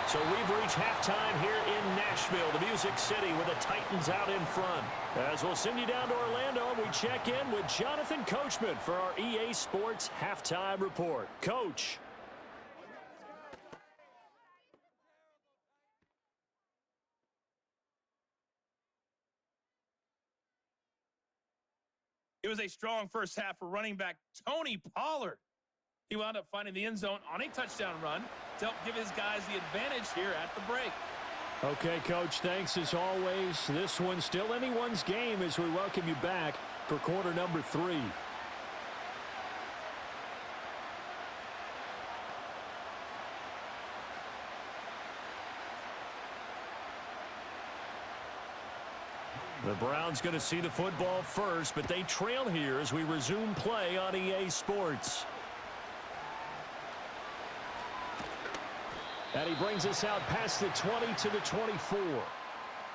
So we've reached halftime here in Nashville, the Music City, with the Titans out in front. As we'll send you down to Orlando, we check in with Jonathan Coachman for our EA Sports Halftime Report. Coach. It was a strong first half for running back Tony Pollard. He wound up finding the end zone on a touchdown run to help give his guys the advantage here at the break. Okay, Coach, thanks as always. This one's still anyone's game as we welcome you back for quarter number 3. The Browns going to see the football first, but they trail here as we resume play on EA Sports. And he brings us out past the 20 to the 24.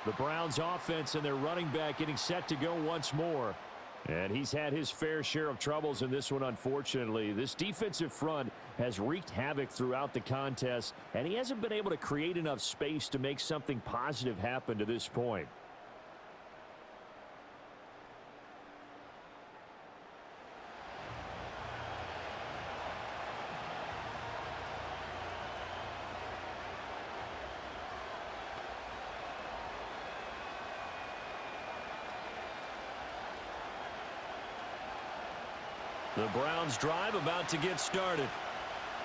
The Browns offense and their running back getting set to go once more. And he's had his fair share of troubles in this one, unfortunately. This defensive front has wreaked havoc throughout the contest, and he hasn't been able to create enough space to make something positive happen to this point. The Browns drive about to get started.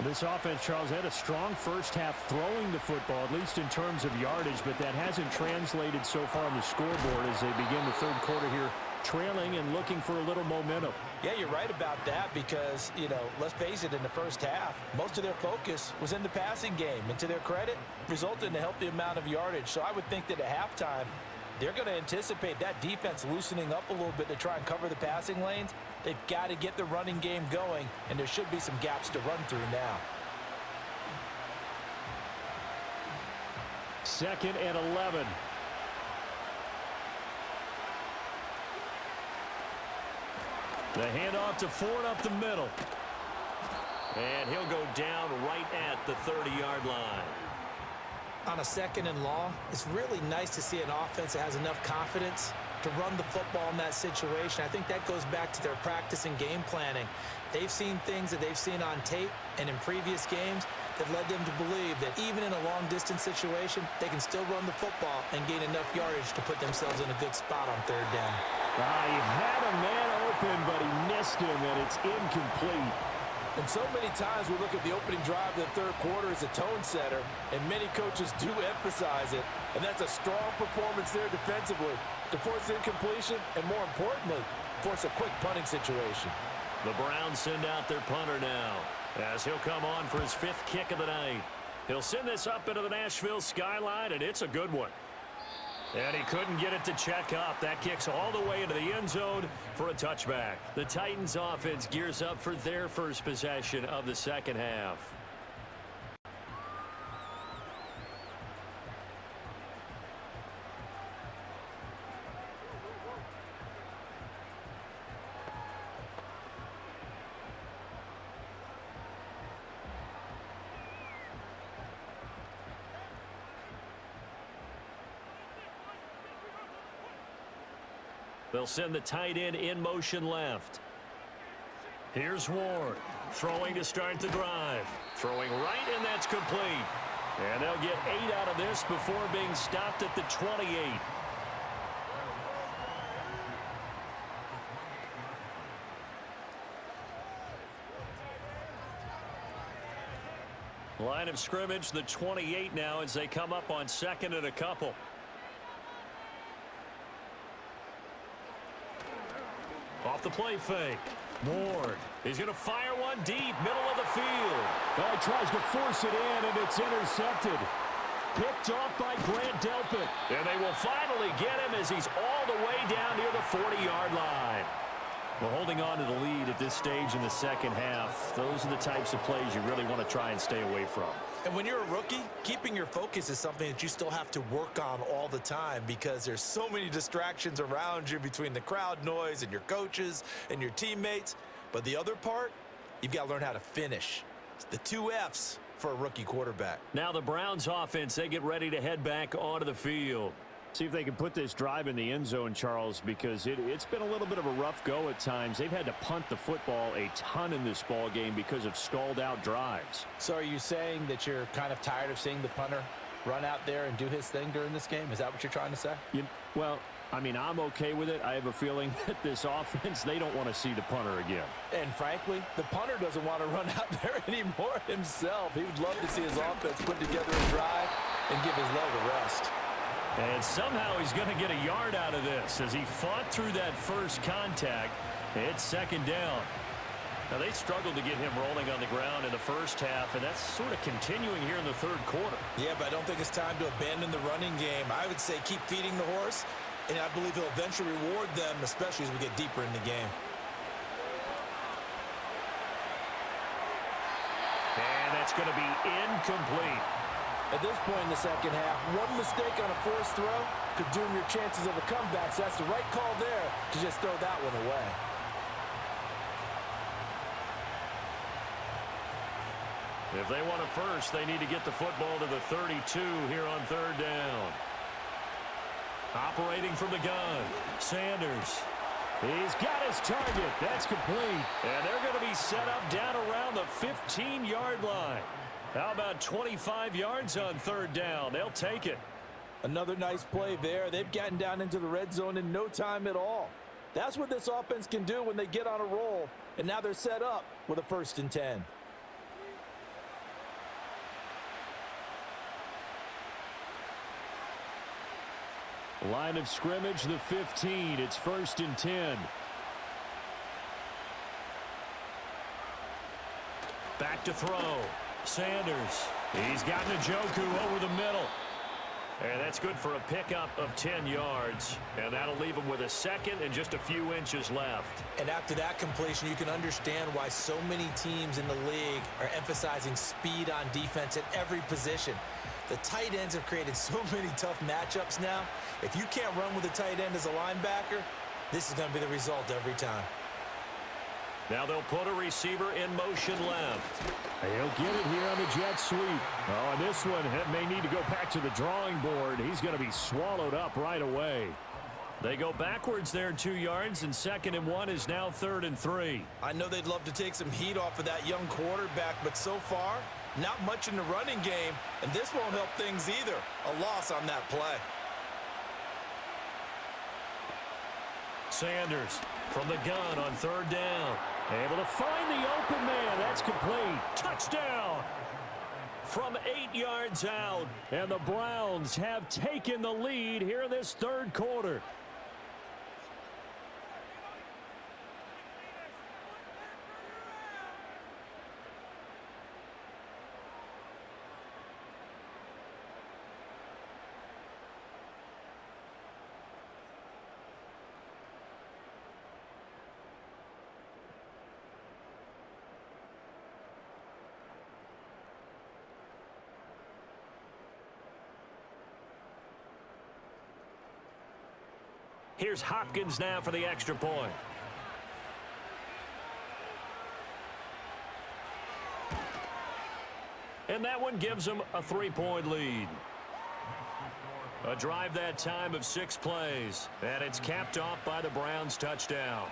This offense, Charles, had a strong first half throwing the football, at least in terms of yardage, but that hasn't translated so far on the scoreboard as they begin the third quarter here, trailing and looking for a little momentum. Yeah, you're right about that because, let's face it, in the first half, most of their focus was in the passing game. And to their credit, resulted in a healthy amount of yardage. So I would think that at halftime, they're going to anticipate that defense loosening up a little bit to try and cover the passing lanes. They've got to get the running game going, and there should be some gaps to run through now. 2nd and 11. The handoff to Ford up the middle. And he'll go down right at the 30-yard line. On a 2nd and long, it's really nice to see an offense that has enough confidence to run the football in that situation. I think that goes back to their practice and game planning. They've seen things that they've seen on tape and in previous games that led them to believe that even in a long-distance situation, they can still run the football and gain enough yardage to put themselves in a good spot on 3rd down. He had a man open, but he missed him, and it's incomplete. And so many times we look at the opening drive of the 3rd quarter as a tone setter, and many coaches do emphasize it. And that's a strong performance there defensively to force incompletion and, more importantly, force a quick punting situation. The Browns send out their punter now as he'll come on for his 5th kick of the night. He'll send this up into the Nashville skyline, and it's a good one. And he couldn't get it to check up. That kicks all the way into the end zone for a touchback. The Titans offense gears up for their first possession of the 2nd half. They'll send the tight end in motion left. Here's Ward. Throwing to start the drive. Throwing right, and that's complete. And they'll get 8 out of this before being stopped at the 28. Line of scrimmage, the 28 now as they come up on 2nd and a couple. Off the play fake. Ward. He's going to fire one deep, middle of the field. He tries to force it in, and it's intercepted. Picked off by Grant Delpit. And they will finally get him as he's all the way down near the 40-yard line. Well, holding on to the lead at this stage in the 2nd half, those are the types of plays you really want to try and stay away from. And when you're a rookie, keeping your focus is something that you still have to work on all the time because there's so many distractions around you between the crowd noise and your coaches and your teammates. But the other part, you've got to learn how to finish. It's the 2 F's for a rookie quarterback. Now the Browns offense, they get ready to head back onto the field. See if they can put this drive in the end zone, Charles, because it's been a little bit of a rough go at times. They've had to punt the football a ton in this ball game because of stalled out drives. So are you saying that you're kind of tired of seeing the punter run out there and do his thing during this game? Is that what you're trying to say? Well, I mean, I'm okay with it. I have a feeling that this offense, they don't want to see the punter again. And frankly, the punter doesn't want to run out there anymore himself. He would love to see his offense put together a drive and give his leg a rest. And somehow he's going to get a yard out of this as he fought through that first contact. It's 2nd down. Now, they struggled to get him rolling on the ground in the first half, and that's sort of continuing here in the 3rd quarter. Yeah, but I don't think it's time to abandon the running game. I would say keep feeding the horse, and I believe he'll eventually reward them, especially as we get deeper in the game. And that's going to be incomplete. At this point in the 2nd half, one mistake on a forced throw could doom your chances of a comeback, so that's the right call there to just throw that one away. If they want a first, they need to get the football to the 32 here on 3rd down. Operating from the gun, Sanders. He's got his target. That's complete. And they're going to be set up down around the 15-yard line. How about 25 yards on 3rd down? They'll take it. Another nice play there. They've gotten down into the red zone in no time at all. That's what this offense can do when they get on a roll. And now they're set up with a 1st and 10. Line of scrimmage, the 15. It's 1st and 10. Back to throw. Sanders. He's got Njoku over the middle. And that's good for a pickup of 10 yards. And that'll leave him with a 2nd and just a few inches left. And after that completion, you can understand why so many teams in the league are emphasizing speed on defense at every position. The tight ends have created so many tough matchups now. If you can't run with a tight end as a linebacker, this is going to be the result every time. Now they'll put a receiver in motion left. He'll get it here on the jet sweep. Oh, and this one may need to go back to the drawing board. He's going to be swallowed up right away. They go backwards there 2 yards, and 2nd and 1 is now 3rd and 3. I know they'd love to take some heat off of that young quarterback, but so far, not much in the running game, and this won't help things either. A loss on that play. Sanders from the gun on 3rd down. Able to find the open man. That's complete. Touchdown from 8 yards out. And the Browns have taken the lead here in this 3rd quarter. Here's Hopkins now for the extra point. And that one gives them a 3-point lead. A drive that time of 6 plays. And it's capped off by the Browns' touchdown.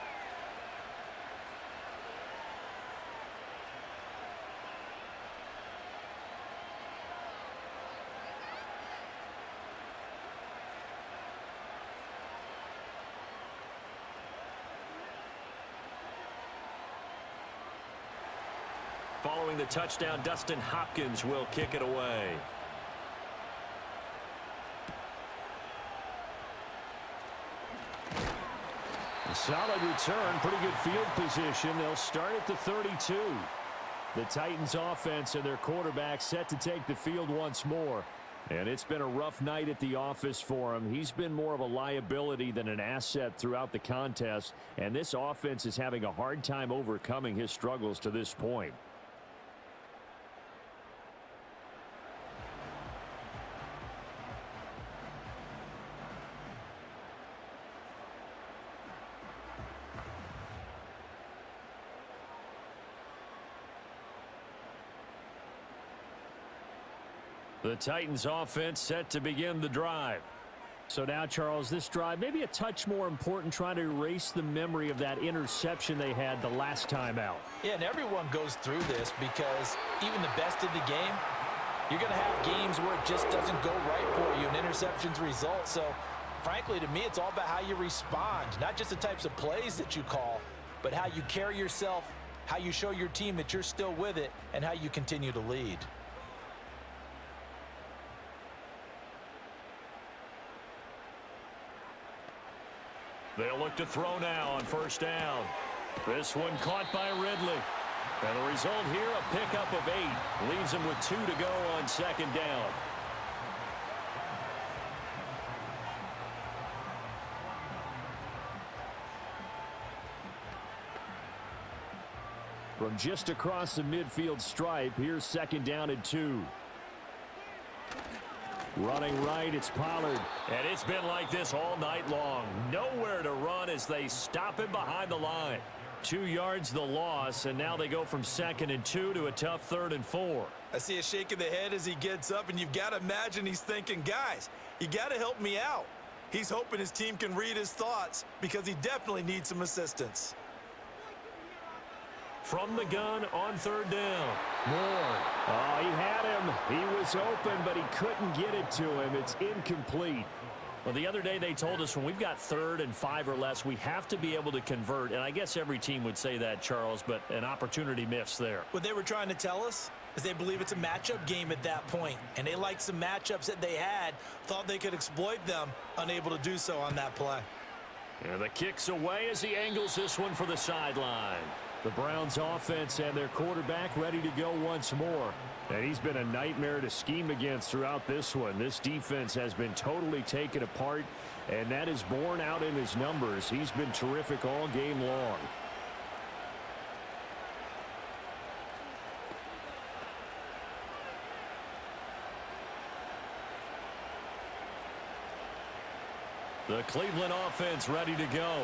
Following the touchdown, Dustin Hopkins will kick it away. A solid return, pretty good field position. They'll start at the 32. The Titans offense and their quarterback set to take the field once more. And it's been a rough night at the office for him. He's been more of a liability than an asset throughout the contest. And this offense is having a hard time overcoming his struggles to this point. The Titans offense set to begin the drive. So now, Charles, this drive maybe a touch more important, trying to erase the memory of that interception they had the last time out. Yeah, and everyone goes through this because even the best in the game, you're going to have games where it just doesn't go right for you, and interceptions result. So, frankly, to me, it's all about how you respond, not just the types of plays that you call, but how you carry yourself, how you show your team that you're still with it, and how you continue to lead. They'll look to throw now on 1st down. This one caught by Ridley. And the result here, a pickup of 8. Leaves him with 2 to go on 2nd down. From just across the midfield stripe, here's 2nd down and 2. Running right, it's Pollard. And it's been like this all night long. Nowhere to run as they stop him behind the line. 2 yards the loss, and now they go from 2nd and 2 to a tough 3rd and 4. I see a shake of the head as he gets up, and you've got to imagine he's thinking, guys, you got to help me out. He's hoping his team can read his thoughts because he definitely needs some assistance. From the gun on 3rd down. Moore. Oh, he had him. He was open, but he couldn't get it to him. It's incomplete. Well, the other day they told us when we've got 3rd and 5 or less, we have to be able to convert. And I guess every team would say that, Charles, but an opportunity missed there. What they were trying to tell us is they believe it's a matchup game at that point. And they liked some matchups that they had, thought they could exploit them, unable to do so on that play. And the kick's away as he angles this one for the sideline. The Browns offense and their quarterback ready to go once more. And he's been a nightmare to scheme against throughout this one. This defense has been totally taken apart, and that is borne out in his numbers. He's been terrific all game long. The Cleveland offense ready to go.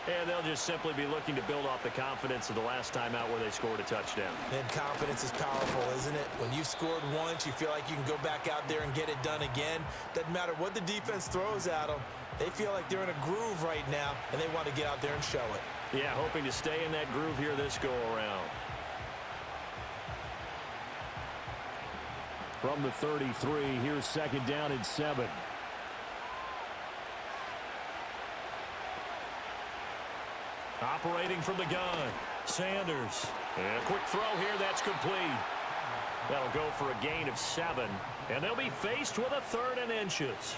And they'll just simply be looking to build off the confidence of the last time out where they scored a touchdown. And confidence is powerful, isn't it? When you've scored once, you feel like you can go back out there and get it done again. Doesn't matter what the defense throws at them. They feel like they're in a groove right now, and they want to get out there and show it. Yeah, hoping to stay in that groove here this go-around. From the 33, here's 2nd down and 7. Operating from the gun, Sanders. And a quick throw here, that's complete. That'll go for a gain of 7. And they'll be faced with a 3rd and inches.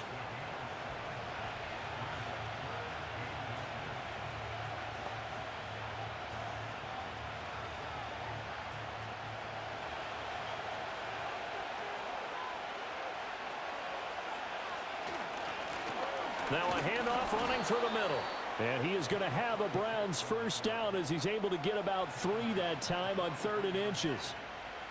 Now a handoff running through the middle. And he is going to have a Browns first down as he's able to get about 3 that time on 3rd and inches.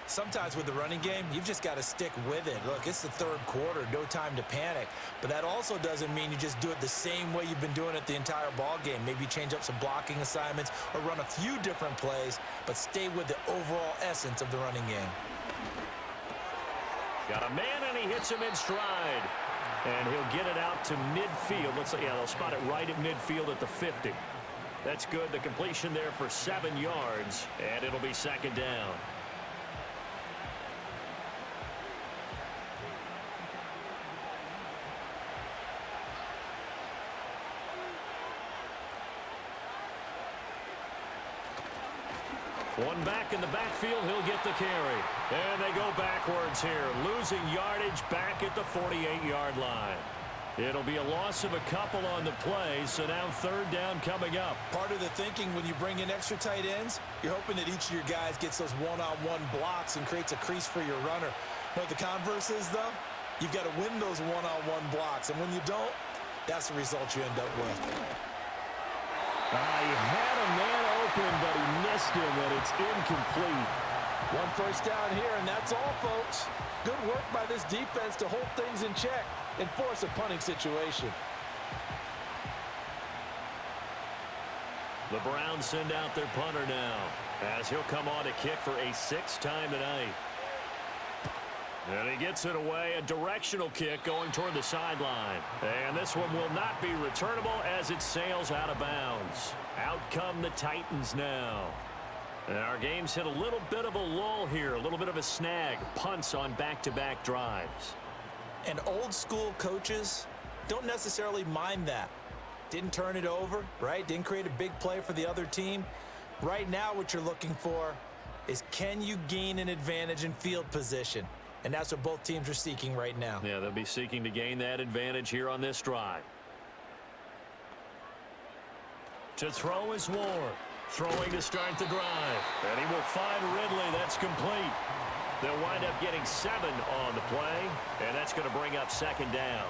Sometimes with the running game, you've just got to stick with it. Look, it's the 3rd quarter, no time to panic. But that also doesn't mean you just do it the same way you've been doing it the entire ball game. Maybe change up some blocking assignments or run a few different plays, but stay with the overall essence of the running game. Got a man, and he hits him in stride. And he'll get it out to midfield. Looks like, yeah, they'll spot it right at midfield at the 50. That's good. The completion there for 7 yards, and it'll be 2nd down. One back in the backfield, he'll get the carry. And they go backwards here, losing yardage back at the 48-yard line. It'll be a loss of a couple on the play, so now 3rd down coming up. Part of the thinking when you bring in extra tight ends, you're hoping that each of your guys gets those one-on-one blocks and creates a crease for your runner. You know what the converse is, though? You've got to win those one-on-one blocks, and when you don't, that's the result you end up with. He had a man open, but he missed him, and it's incomplete. 1 first down here, and that's all, folks. Good work by this defense to hold things in check and force a punting situation. The Browns send out their punter now, as he'll come on to kick for a 6th time tonight. And he gets it away, a directional kick going toward the sideline. And this one will not be returnable as it sails out of bounds. Out come the Titans now. And our game's hit a little bit of a lull here, a little bit of a snag. Punts on back-to-back drives. And old school coaches don't necessarily mind that. Didn't turn it over, right? Didn't create a big play for the other team. Right now what you're looking for is, can you gain an advantage in field position? And that's what both teams are seeking right now. Yeah, they'll be seeking to gain that advantage here on this drive. To throw is Ward. Throwing to start the drive. And he will find Ridley. That's complete. They'll wind up getting 7 on the play. And that's going to bring up 2nd down.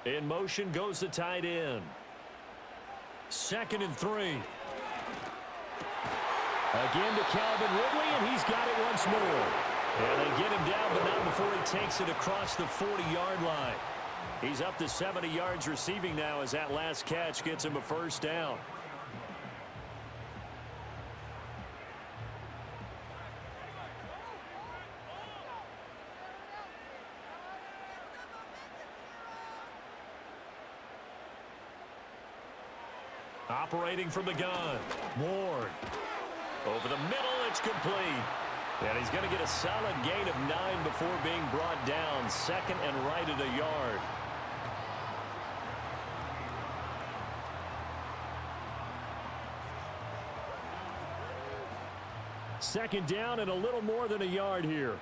In motion goes the tight end. 2nd and 3. Again to Calvin Ridley, and he's got it once more. And they get him down, but not before he takes it across the 40-yard line. He's up to 70 yards receiving now as that last catch gets him a first down. Operating from the gun, Ward. Over the middle, it's complete. And he's going to get a solid gain of 9 before being brought down. 2nd and right at a yard. Second down and a little more than a yard here.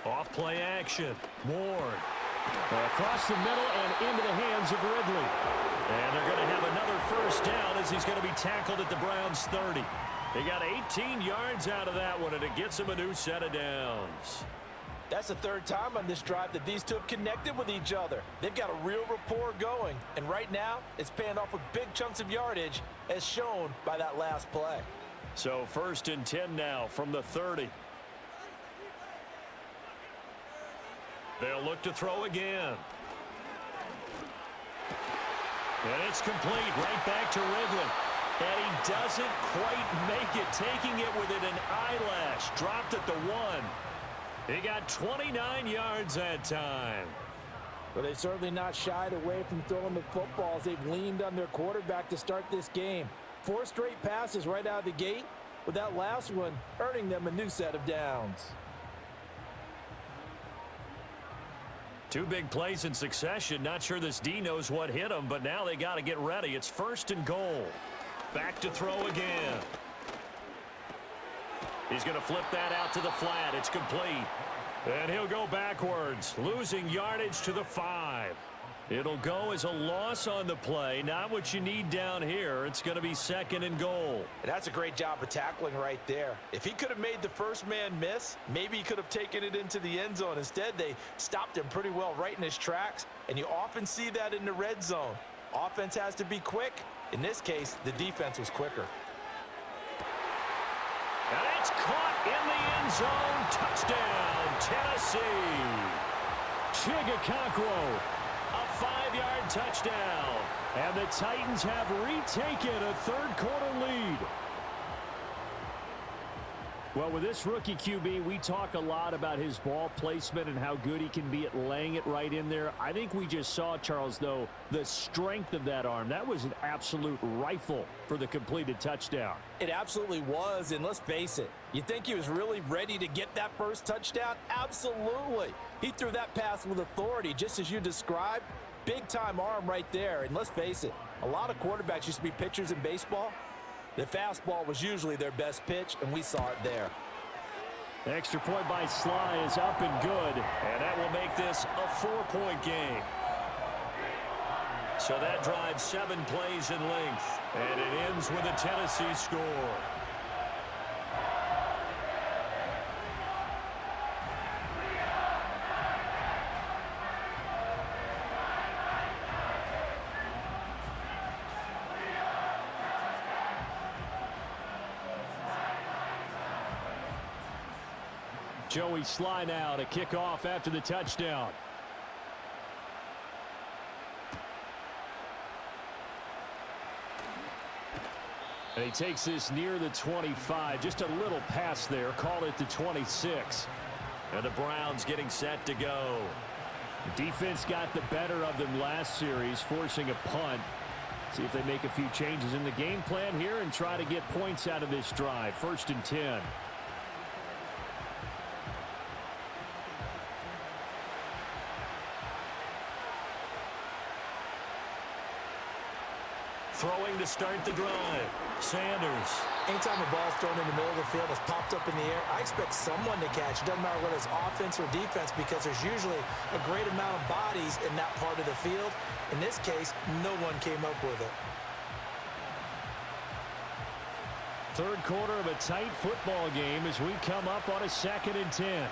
Off play action, Ward. Across the middle and into the hands of Ridley. And they're going to have another first down as he's going to be tackled at the Browns' 30. He got 18 yards out of that one, and it gets him a new set of downs. That's the third time on this drive that these two have connected with each other. They've got a real rapport going, and right now it's paying off with big chunks of yardage as shown by that last play. So 1st and 10 now from the 30. They'll look to throw again. And it's complete right back to Ridley. And he doesn't quite make it, taking it within an eyelash. Dropped at the 1. He got 29 yards that time. But they've certainly not shied away from throwing the footballs. They've leaned on their quarterback to start this game. 4 straight passes right out of the gate, with that last one earning them a new set of downs. 2 big plays in succession. Not sure this D knows what hit him, but now they got to get ready. It's 1st and goal. Back to throw again. He's going to flip that out to the flat. It's complete. And he'll go backwards, losing yardage to the 5. It'll go as a loss on the play. Not what you need down here. It's going to be 2nd and goal. And that's a great job of tackling right there. If he could have made the first man miss, maybe he could have taken it into the end zone. Instead, they stopped him pretty well right in his tracks, and you often see that in the red zone. Offense has to be quick. In this case, the defense was quicker. And it's caught in the end zone. Touchdown, Tennessee. Chigakakwo, a 5-yard touchdown. And the Titans have retaken a 3rd-quarter lead. Well, with this rookie QB, we talk a lot about his ball placement and how good he can be at laying it right in there. I think we just saw, Charles, though, the strength of that arm. That was an absolute rifle for the completed touchdown. It absolutely was, and let's face it, you think he was really ready to get that first touchdown? Absolutely. He threw that pass with authority, just as you described. Big-time arm right there, and let's face it, a lot of quarterbacks used to be pitchers in baseball. The fastball was usually their best pitch, and we saw it there. The extra point by Sly is up and good. And that will make this a 4-point game. So that drives 7 plays in length. And it ends with a Tennessee score. Joey Sly now to kick off after the touchdown. And he takes this near the 25. Just a little pass there. Call it the 26. And the Browns getting set to go. Defense got the better of them last series, forcing a punt. See if they make a few changes in the game plan here and try to get points out of this drive. 1st and 10. Throwing to start the drive. Sanders. Anytime a ball's thrown in the middle of the field, it's popped up in the air, I expect someone to catch. It doesn't matter whether it's offense or defense, because there's usually a great amount of bodies in that part of the field. In this case, no one came up with it. 3rd quarter of a tight football game as we come up on a 2nd and 10.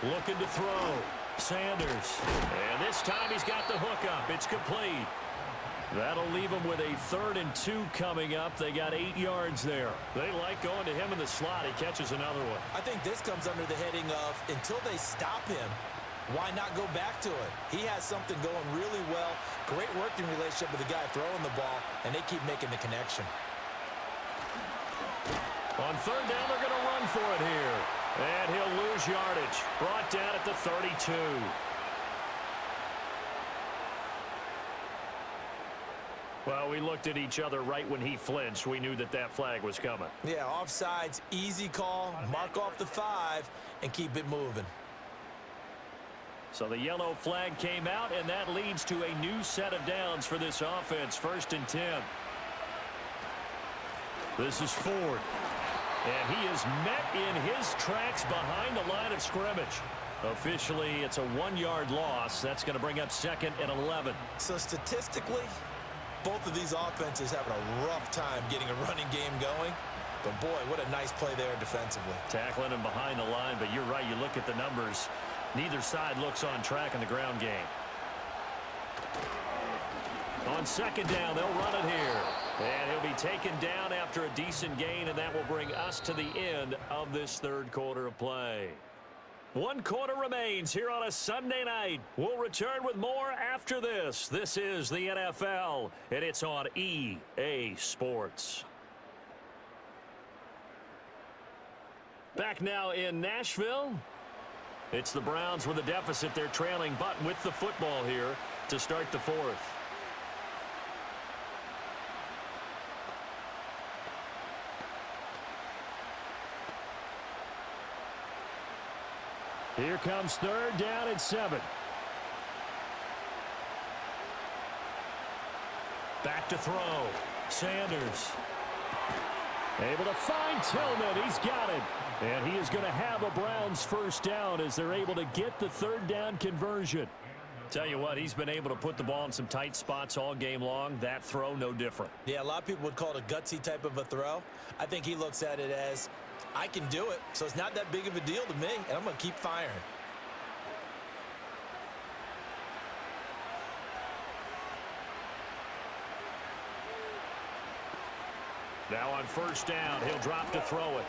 Looking to throw. Sanders. And this time he's got the hookup. It's complete. That'll leave him with a 3rd and 2 coming up. They got 8 yards there. They like going to him in the slot. He catches another one. I think this comes under the heading of, until they stop him, why not go back to it? He has something going really well. Great working relationship with the guy throwing the ball, and they keep making the connection. On 3rd down, they're going to run for it here. And he'll lose yardage. Brought down at the 32. Well, we looked at each other right when he flinched. We knew that that flag was coming. Yeah, offside's easy call. Mark off the 5 and keep it moving. So the yellow flag came out, and that leads to a new set of downs for this offense. 1st and 10. This is Ford. And he is met in his tracks behind the line of scrimmage. Officially, it's a 1-yard loss. That's going to bring up 2nd and 11. So statistically, both of these offenses having a rough time getting a running game going. But, boy, what a nice play there defensively. Tackling him behind the line, but you're right. You look at the numbers. Neither side looks on track in the ground game. On second down, they'll run it here. And he'll be taken down after a decent gain, and that will bring us to the end of this third quarter of play. 1 quarter remains here on a Sunday night. We'll return with more after this. This is the NFL, and it's on EA Sports. Back now in Nashville. It's the Browns with a deficit. They're trailing, but with the football here to start the fourth. Here comes third down and 7. Back to throw. Sanders. Able to find Tillman. He's got it. And he is going to have a Browns first down as they're able to get the third down conversion. Tell you what, he's been able to put the ball in some tight spots all game long. That throw, no different. Yeah, a lot of people would call it a gutsy type of a throw. I think he looks at it as, I can do it, so it's not that big of a deal to me, and I'm going to keep firing. Now on first down, he'll drop to throw it.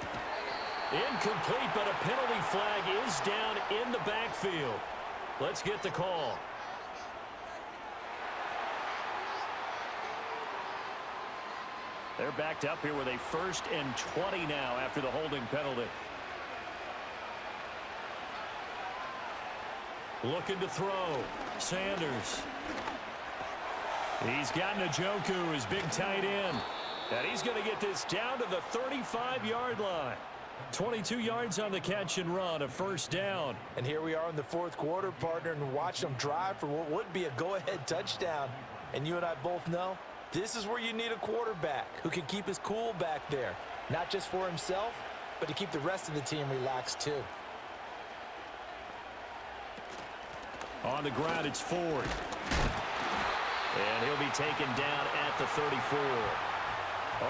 Incomplete, but a penalty flag is down in the backfield. Let's get the call. They're backed up here with a 1st and 20 now after the holding penalty. Looking to throw. Sanders. He's got Njoku, his big tight end. And he's going to get this down to the 35-yard line. 22 yards on the catch and run, a first down. And here we are in the fourth quarter, partner, and watch them drive for what would be a go-ahead touchdown. And you and I both know this is where you need a quarterback who can keep his cool back there. Not just for himself, but to keep the rest of the team relaxed too. On the ground, it's Ford. And he'll be taken down at the 34.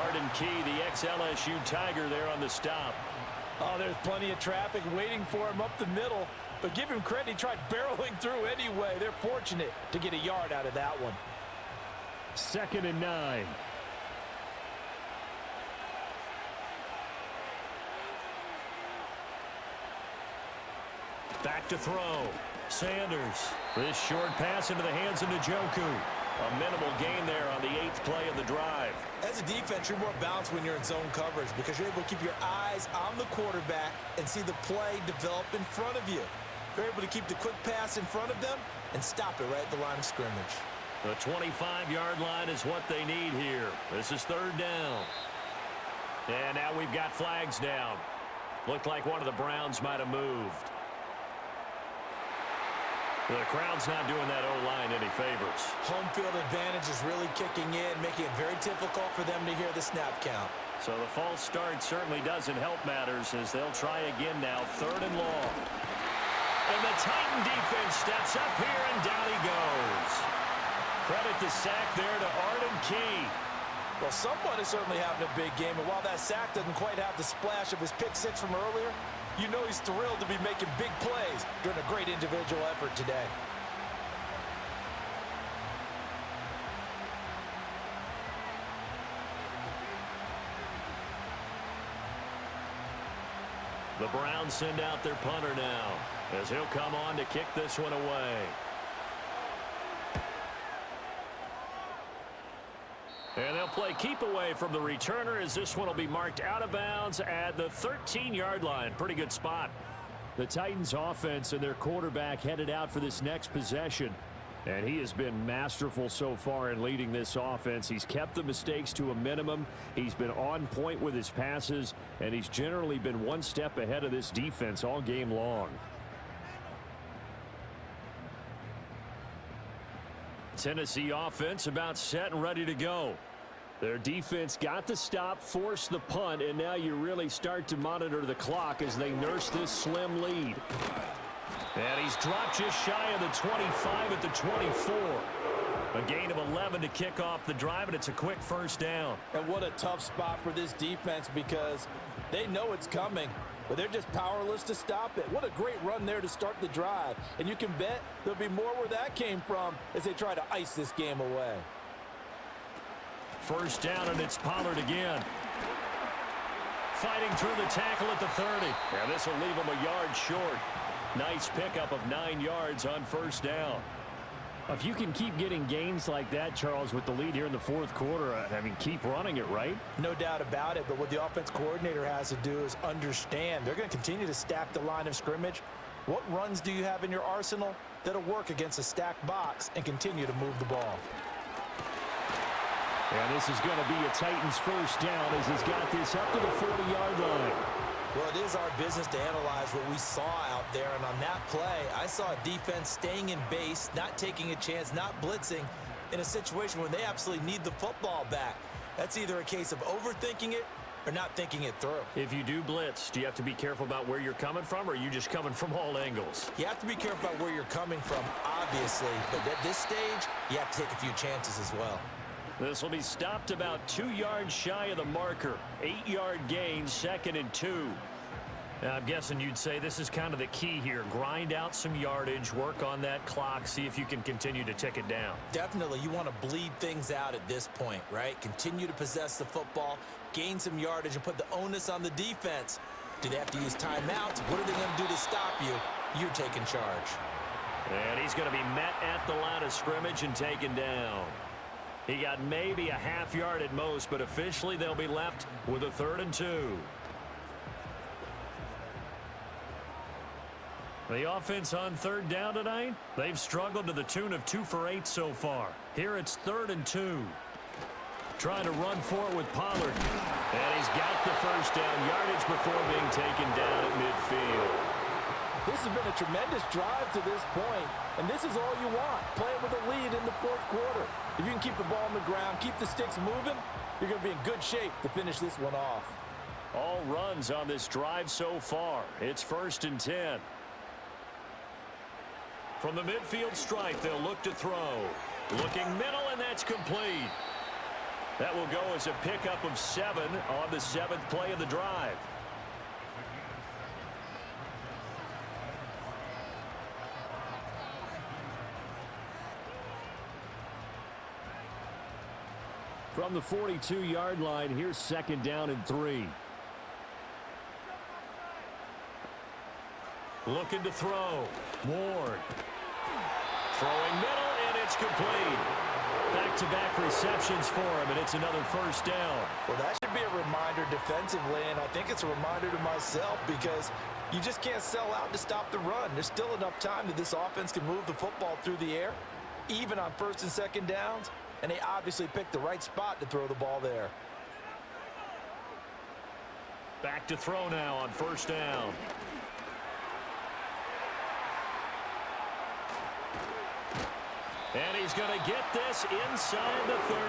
Arden Key, the ex-LSU Tiger, there on the stop. Oh, there's plenty of traffic waiting for him up the middle. But give him credit, he tried barreling through anyway. They're fortunate to get a yard out of that one. 2nd and 9. Back to throw. Sanders. This short pass into the hands of Njoku. A minimal gain there on the 8th play of the drive. As a defense, you're more balanced when you're in zone coverage because you're able to keep your eyes on the quarterback and see the play develop in front of you. You're able to keep the quick pass in front of them and stop it right at the line of scrimmage. The 25-yard line is what they need here. This is 3rd down. And now we've got flags down. Looked like one of the Browns might have moved. The crowd's not doing that O-line any favors. Home field advantage is really kicking in, making it very difficult for them to hear the snap count. So the false start certainly doesn't help matters as they'll try again now, 3rd and long. And the Titan defense steps up here, and down he goes. Credit the sack there to Arden Key. Well, someone is certainly having a big game, and while that sack doesn't quite have the splash of his pick six from earlier, you know he's thrilled to be making big plays during a great individual effort today. The Browns send out their punter now as he'll come on to kick this one away. And they'll play keep away from the returner as this one will be marked out of bounds at the 13-yard line. Pretty good spot. The Titans offense and their quarterback headed out for this next possession. And he has been masterful so far in leading this offense. He's kept the mistakes to a minimum. He's been on point with his passes. And he's generally been one step ahead of this defense all game long. Tennessee offense about set and ready to go. Their defense got the stop, forced the punt, and now you really start to monitor the clock as they nurse this slim lead. And he's dropped just shy of the 25 at the 24. A gain of 11 to kick off the drive, and it's a quick first down. And what a tough spot for this defense because they know it's coming, but they're just powerless to stop it. What a great run there to start the drive. And you can bet there'll be more where that came from as they try to ice this game away. First down, and it's Pollard again. Fighting through the tackle at the 30. Yeah, this will leave him a yard short. Nice pickup of 9 yards on first down. If you can keep getting gains like that, Charles, with the lead here in the fourth quarter, I mean, keep running it, right? No doubt about it, but what the offense coordinator has to do is understand they're going to continue to stack the line of scrimmage. What runs do you have in your arsenal that'll work against a stacked box and continue to move the ball? And this is going to be a Titans first down as he's got this up to the 40-yard line. Well, it is our business to analyze what we saw out there, and on that play, I saw a defense staying in base, not taking a chance, not blitzing in a situation where they absolutely need the football back. That's either a case of overthinking it or not thinking it through. If you do blitz, do you have to be careful about where you're coming from, or are you just coming from all angles? You have to be careful about where you're coming from, obviously, but at this stage, you have to take a few chances as well. This will be stopped about 2 yards shy of the marker. 8-yard gain, 2nd and 2. Now, I'm guessing you'd say this is kind of the key here. Grind out some yardage, work on that clock, see if you can continue to tick it down. Definitely, you want to bleed things out at this point, right? Continue to possess the football, gain some yardage, and put the onus on the defense. Do they have to use timeouts? What are they going to do to stop you? You're taking charge. And he's going to be met at the line of scrimmage and taken down. He got maybe a half yard at most, but officially they'll be left with a 3rd and 2. The offense on 3rd down tonight, they've struggled to the tune of 2 for 8 so far. Here it's 3rd and 2. Trying to run for it with Pollard. And he's got the first down yardage before being taken down at midfield. This has been a tremendous drive to this point, and this is all you want, playing with a lead in the fourth quarter. If you can keep the ball on the ground, keep the sticks moving, you're going to be in good shape to finish this one off. All runs on this drive so far. It's 1st and 10. From the midfield stripe, they'll look to throw. Looking middle, and that's complete. That will go as a pickup of 7 on the 7th play of the drive. From the 42-yard line, here's 2nd down and 3. Looking to throw. Ward. Throwing middle, and it's complete. Back-to-back receptions for him, and it's another first down. Well, that should be a reminder defensively, and I think it's a reminder to myself because you just can't sell out to stop the run. There's still enough time that this offense can move the football through the air, even on 1st and 2nd downs, and they obviously picked the right spot to throw the ball there. Back to throw now on 1st down. And he's going to get this inside the 30.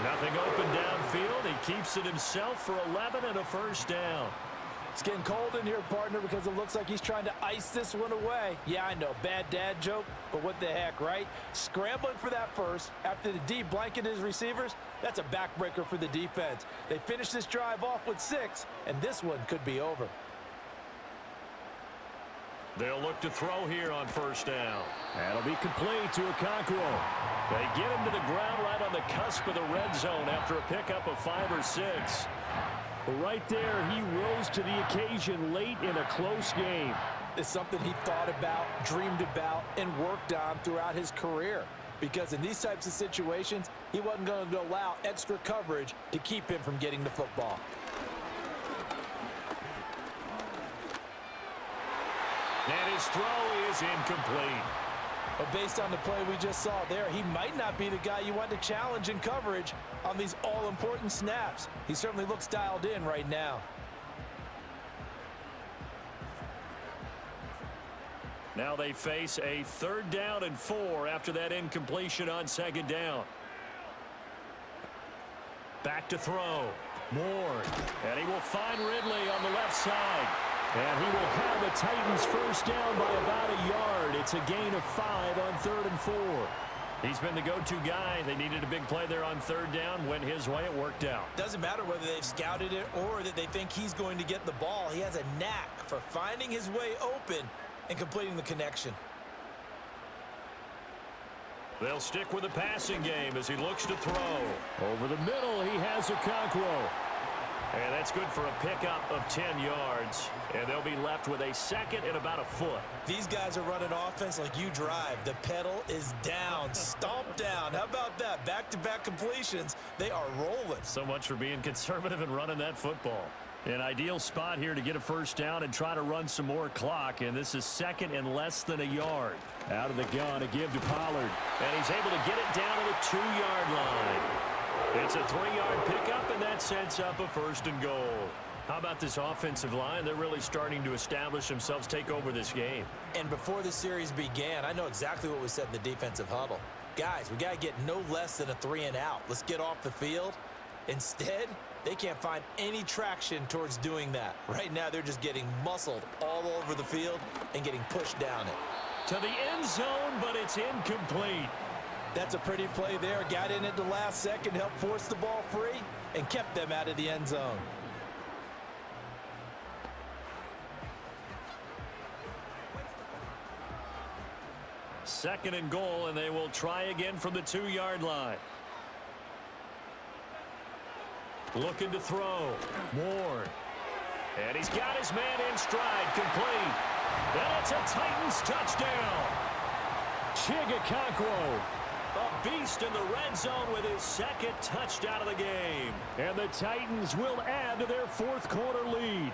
Nothing open downfield. He keeps it himself for 11 and a first down. It's getting cold in here, partner, because it looks like he's trying to ice this one away. Yeah, I know, bad dad joke, but what the heck, right? Scrambling for that first after the D blanketed his receivers, that's a backbreaker for the defense. They finish this drive off with 6, and this one could be over. They'll look to throw here on 1st down. That'll be complete to Okonkwo. They get him to the ground right on the cusp of the red zone after a pickup of 5 or 6. Right there, he rose to the occasion late in a close game. It's something he thought about, dreamed about, and worked on throughout his career. Because in these types of situations, he wasn't going to allow extra coverage to keep him from getting the football. And his throw is incomplete. But based on the play we just saw there, he might not be the guy you want to challenge in coverage on these all-important snaps. He certainly looks dialed in right now. Now they face a 3rd down and 4 after that incompletion on 2nd down. Back to throw. Ward. And he will find Ridley on the left side. And he will have the Titans first down by about a yard. It's a gain of 5 on 3rd and 4. He's been the go-to guy. They needed a big play there on third down. Went his way. It worked out. Doesn't matter whether they've scouted it or that they think he's going to get the ball. He has a knack for finding his way open and completing the connection. They'll stick with the passing game as he looks to throw. Over the middle, he has Okonkwo. And that's good for a pickup of 10 yards. And they'll be left with a second and about a foot. These guys are running offense like you drive. The pedal is down, stomp down. How about that? Back-to-back completions. They are rolling. So much for being conservative and running that football. An ideal spot here to get a first down and try to run some more clock. And this is second and less than a yard. Out of the gun, a give to Pollard. And he's able to get it down to the 2-yard line. It's a 3-yard pickup, and that sets up a first and goal. How about this offensive line? They're really starting to establish themselves, take over this game. And before the series began, I know exactly what we said in the defensive huddle. Guys, we got to get no less than a 3-and-out. Let's get off the field. Instead, they can't find any traction towards doing that. Right now, they're just getting muscled all over the field and getting pushed down it. To the end zone, but it's incomplete. That's a pretty play there. Got in at the last second, helped force the ball free, and kept them out of the end zone. Second and goal, and they will try again from the 2-yard line. Looking to throw. Moore. And he's got his man in stride, complete. And it's a Titans touchdown. Okonkwo. A beast in the red zone with his second touchdown of the game. And the Titans will add to their fourth quarter lead.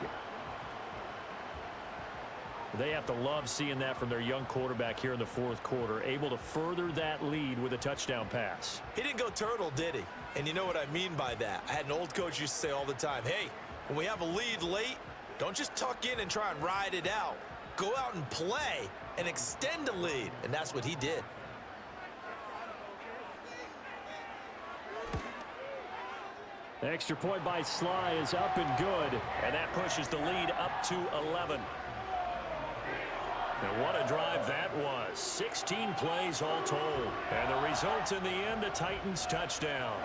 They have to love seeing that from their young quarterback here in the fourth quarter, able to further that lead with a touchdown pass. He didn't go turtle, did he? And you know what I mean by that. I had an old coach used to say all the time, hey, when we have a lead late, don't just tuck in and try and ride it out. Go out and play and extend the lead. And that's what he did. The extra point by Sly is up and good. And that pushes the lead up to 11. And what a drive that was. 16 plays all told. And the result in the end, a Titans touchdown.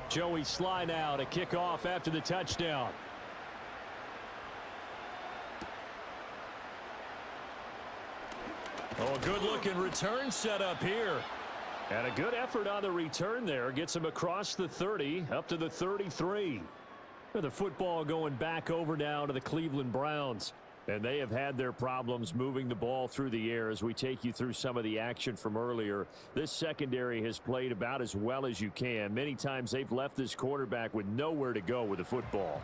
Joey Sly now to kick off after the touchdown. Oh, a good-looking return set up here. And a good effort on the return there. Gets him across the 30, up to the 33. The football going back over now to the Cleveland Browns. And they have had their problems moving the ball through the air as we take you through some of the action from earlier. This secondary has played about as well as you can. Many times they've left this quarterback with nowhere to go with the football.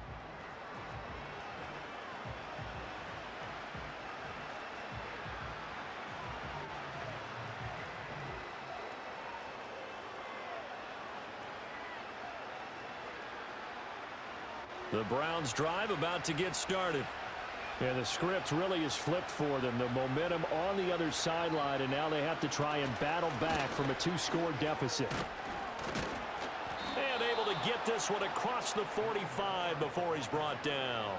The Browns drive about to get started. Yeah, the script really is flipped for them. The momentum on the other sideline, and now they have to try and battle back from a 2-score deficit. And able to get this one across the 45 before he's brought down.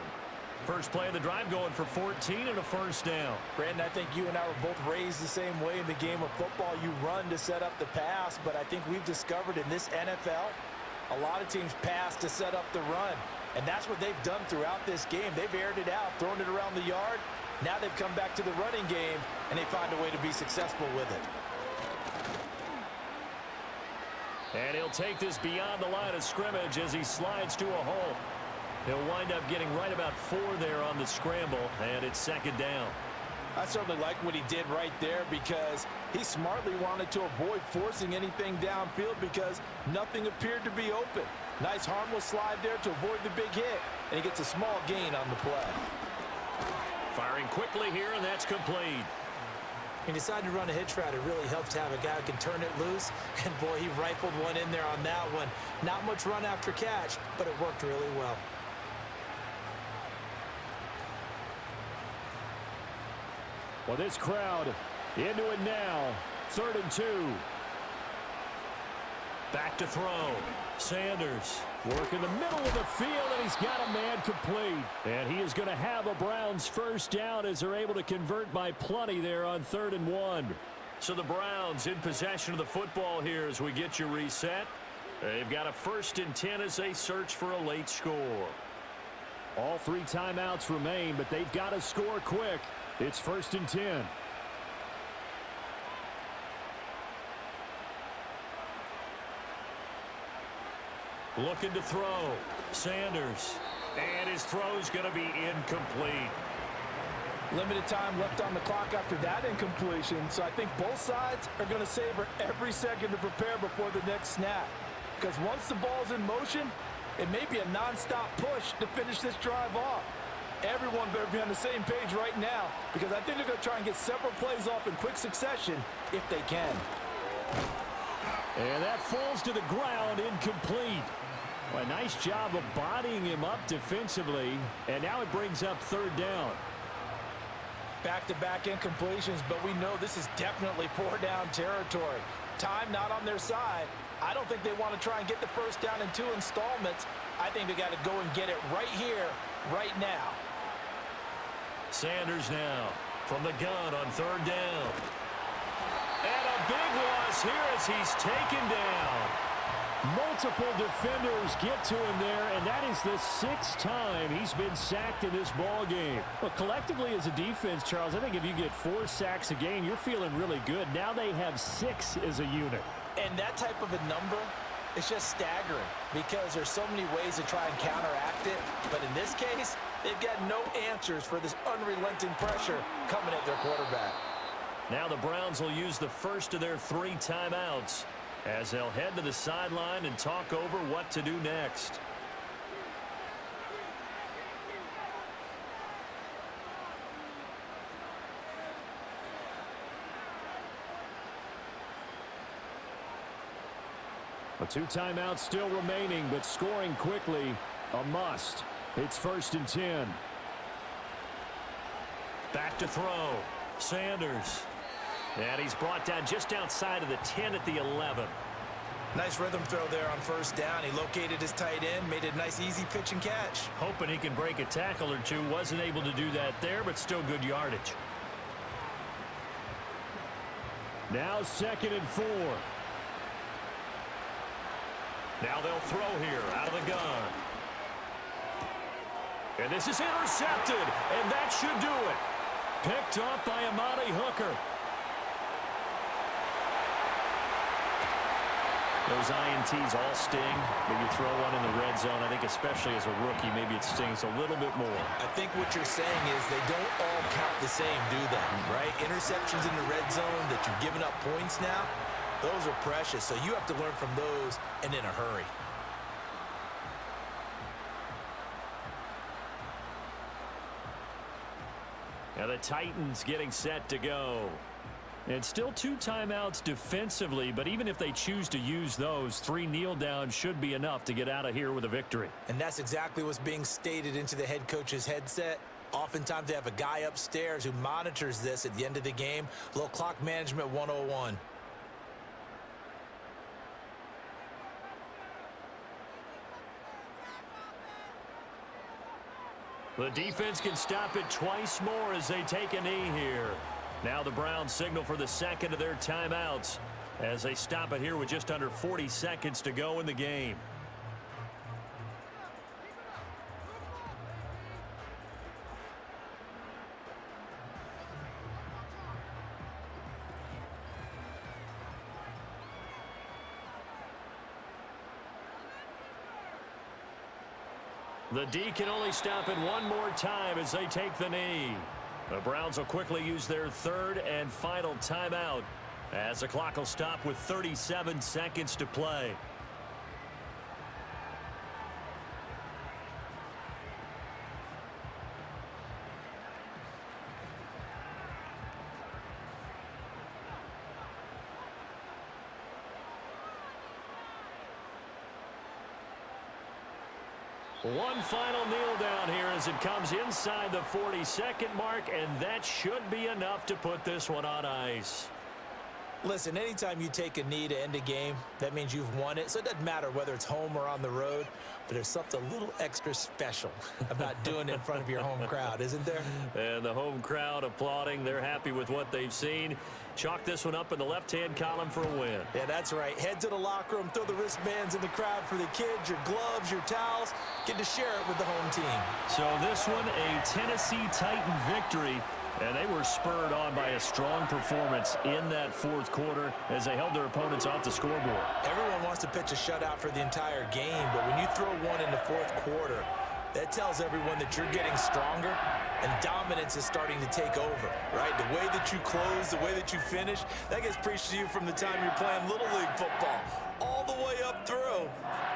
First play of the drive going for 14 and a first down. Brandon, I think you and I were both raised the same way in the game of football. You run to set up the pass, but I think we've discovered in this NFL, a lot of teams pass to set up the run. And that's what they've done throughout this game. They've aired it out, thrown it around the yard. Now they've come back to the running game, and they find a way to be successful with it. And he'll take this beyond the line of scrimmage as he slides to a hole. He'll wind up getting right about 4 there on the scramble, and it's second down. I certainly like what he did right there because he smartly wanted to avoid forcing anything downfield because nothing appeared to be open. Nice harmless slide there to avoid the big hit, and he gets a small gain on the play. Firing quickly here, and that's complete. He decided to run a hitch route. It really helps to have a guy who can turn it loose. And, boy, he rifled one in there on that one. Not much run after catch, but it worked really well. Well, this crowd into it now. 3rd and 2. Back to throw. Sanders. Work in the middle of the field, and he's got a man complete. And he is going to have a Browns first down as they're able to convert by plenty there on 3rd and 1. So the Browns in possession of the football here as we get you reset. They've got a 1st and 10 as they search for a late score. All 3 timeouts remain, but they've got to score quick. It's 1st and 10. Looking to throw. Sanders. And his throw's going to be incomplete. Limited time left on the clock after that incompletion, so I think both sides are going to savor every second to prepare before the next snap. Because once the ball's in motion, it may be a nonstop push to finish this drive off. Everyone better be on the same page right now, because I think they're going to try and get several plays off in quick succession if they can. And that falls to the ground, incomplete. Well, a nice job of bodying him up defensively, and now it brings up 3rd down. Back-to-back incompletions, but we know this is definitely 4-down territory. Time not on their side. I don't think they want to try and get the first down in 2 installments. I think they got to go and get it right here, right now. Sanders now from the gun on 3rd down. And a big loss here as he's taken down. Multiple defenders get to him there, and that is the 6th time he's been sacked in this ball game. Well, collectively as a defense, Charles, I think if you get 4 sacks a game, you're feeling really good. Now they have 6 as a unit. And that type of a number is just staggering because there's so many ways to try and counteract it. But in this case, they've got no answers for this unrelenting pressure coming at their quarterback. Now the Browns will use the first of their 3 timeouts as they'll head to the sideline and talk over what to do next. The 2 timeouts still remaining, but scoring quickly, a must. It's 1st and 10. Back to throw. Sanders. And he's brought down just outside of the 10 at the 11. Nice rhythm throw there on 1st down. He located his tight end, made a nice easy pitch and catch. Hoping he can break a tackle or two. Wasn't able to do that there, but still good yardage. Now 2nd and 4. Now they'll throw here out of the gun. And this is intercepted, and that should do it. Picked up by Amani Hooker. Those INTs all sting, but you throw one in the red zone, I think especially as a rookie, maybe it stings a little bit more. I think what you're saying is they don't all count the same, do they? Right? Interceptions in the red zone that you've given up points now, those are precious, so you have to learn from those and in a hurry. Now the Titans getting set to go. And still 2 timeouts defensively, but even if they choose to use those, 3 kneel downs should be enough to get out of here with a victory. And that's exactly what's being stated into the head coach's headset. Oftentimes they have a guy upstairs who monitors this at the end of the game. A little clock management 101. The defense can stop it twice more as they take a knee here. Now the Browns signal for the 2nd of their timeouts as they stop it here with just under 40 seconds to go in the game. The D can only stop it one more time as they take the knee. The Browns will quickly use their 3rd and final timeout as the clock will stop with 37 seconds to play. One final kneel down here as it comes inside the 40-second mark, and that should be enough to put this one on ice. Listen, anytime you take a knee to end a game, that means you've won it. So it doesn't matter whether it's home or on the road, but there's something a little extra special about doing it in front of your home crowd, isn't there? And the home crowd applauding. They're happy with what they've seen. Chalk this one up in the left-hand column for a win. Yeah, that's right. Head to the locker room, throw the wristbands in the crowd for the kids, your gloves, your towels. Get to share it with the home team. So this one, a Tennessee Titan victory. And they were spurred on by a strong performance in that fourth quarter as they held their opponents off the scoreboard. Everyone wants to pitch a shutout for the entire game, but when you throw one in the fourth quarter, that tells everyone that you're getting stronger and dominance is starting to take over, right? The way that you close, the way that you finish, that gets preached to you from the time you're playing Little League football all the way up through.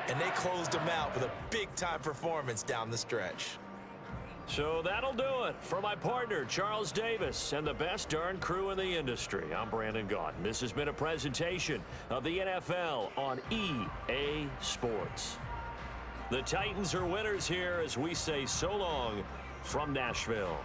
And they closed them out with a big-time performance down the stretch. So that'll do it for my partner, Charles Davis, and the best darn crew in the industry. I'm Brandon Gaudin. This has been a presentation of the NFL on EA Sports. The Titans are winners here as we say so long from Nashville.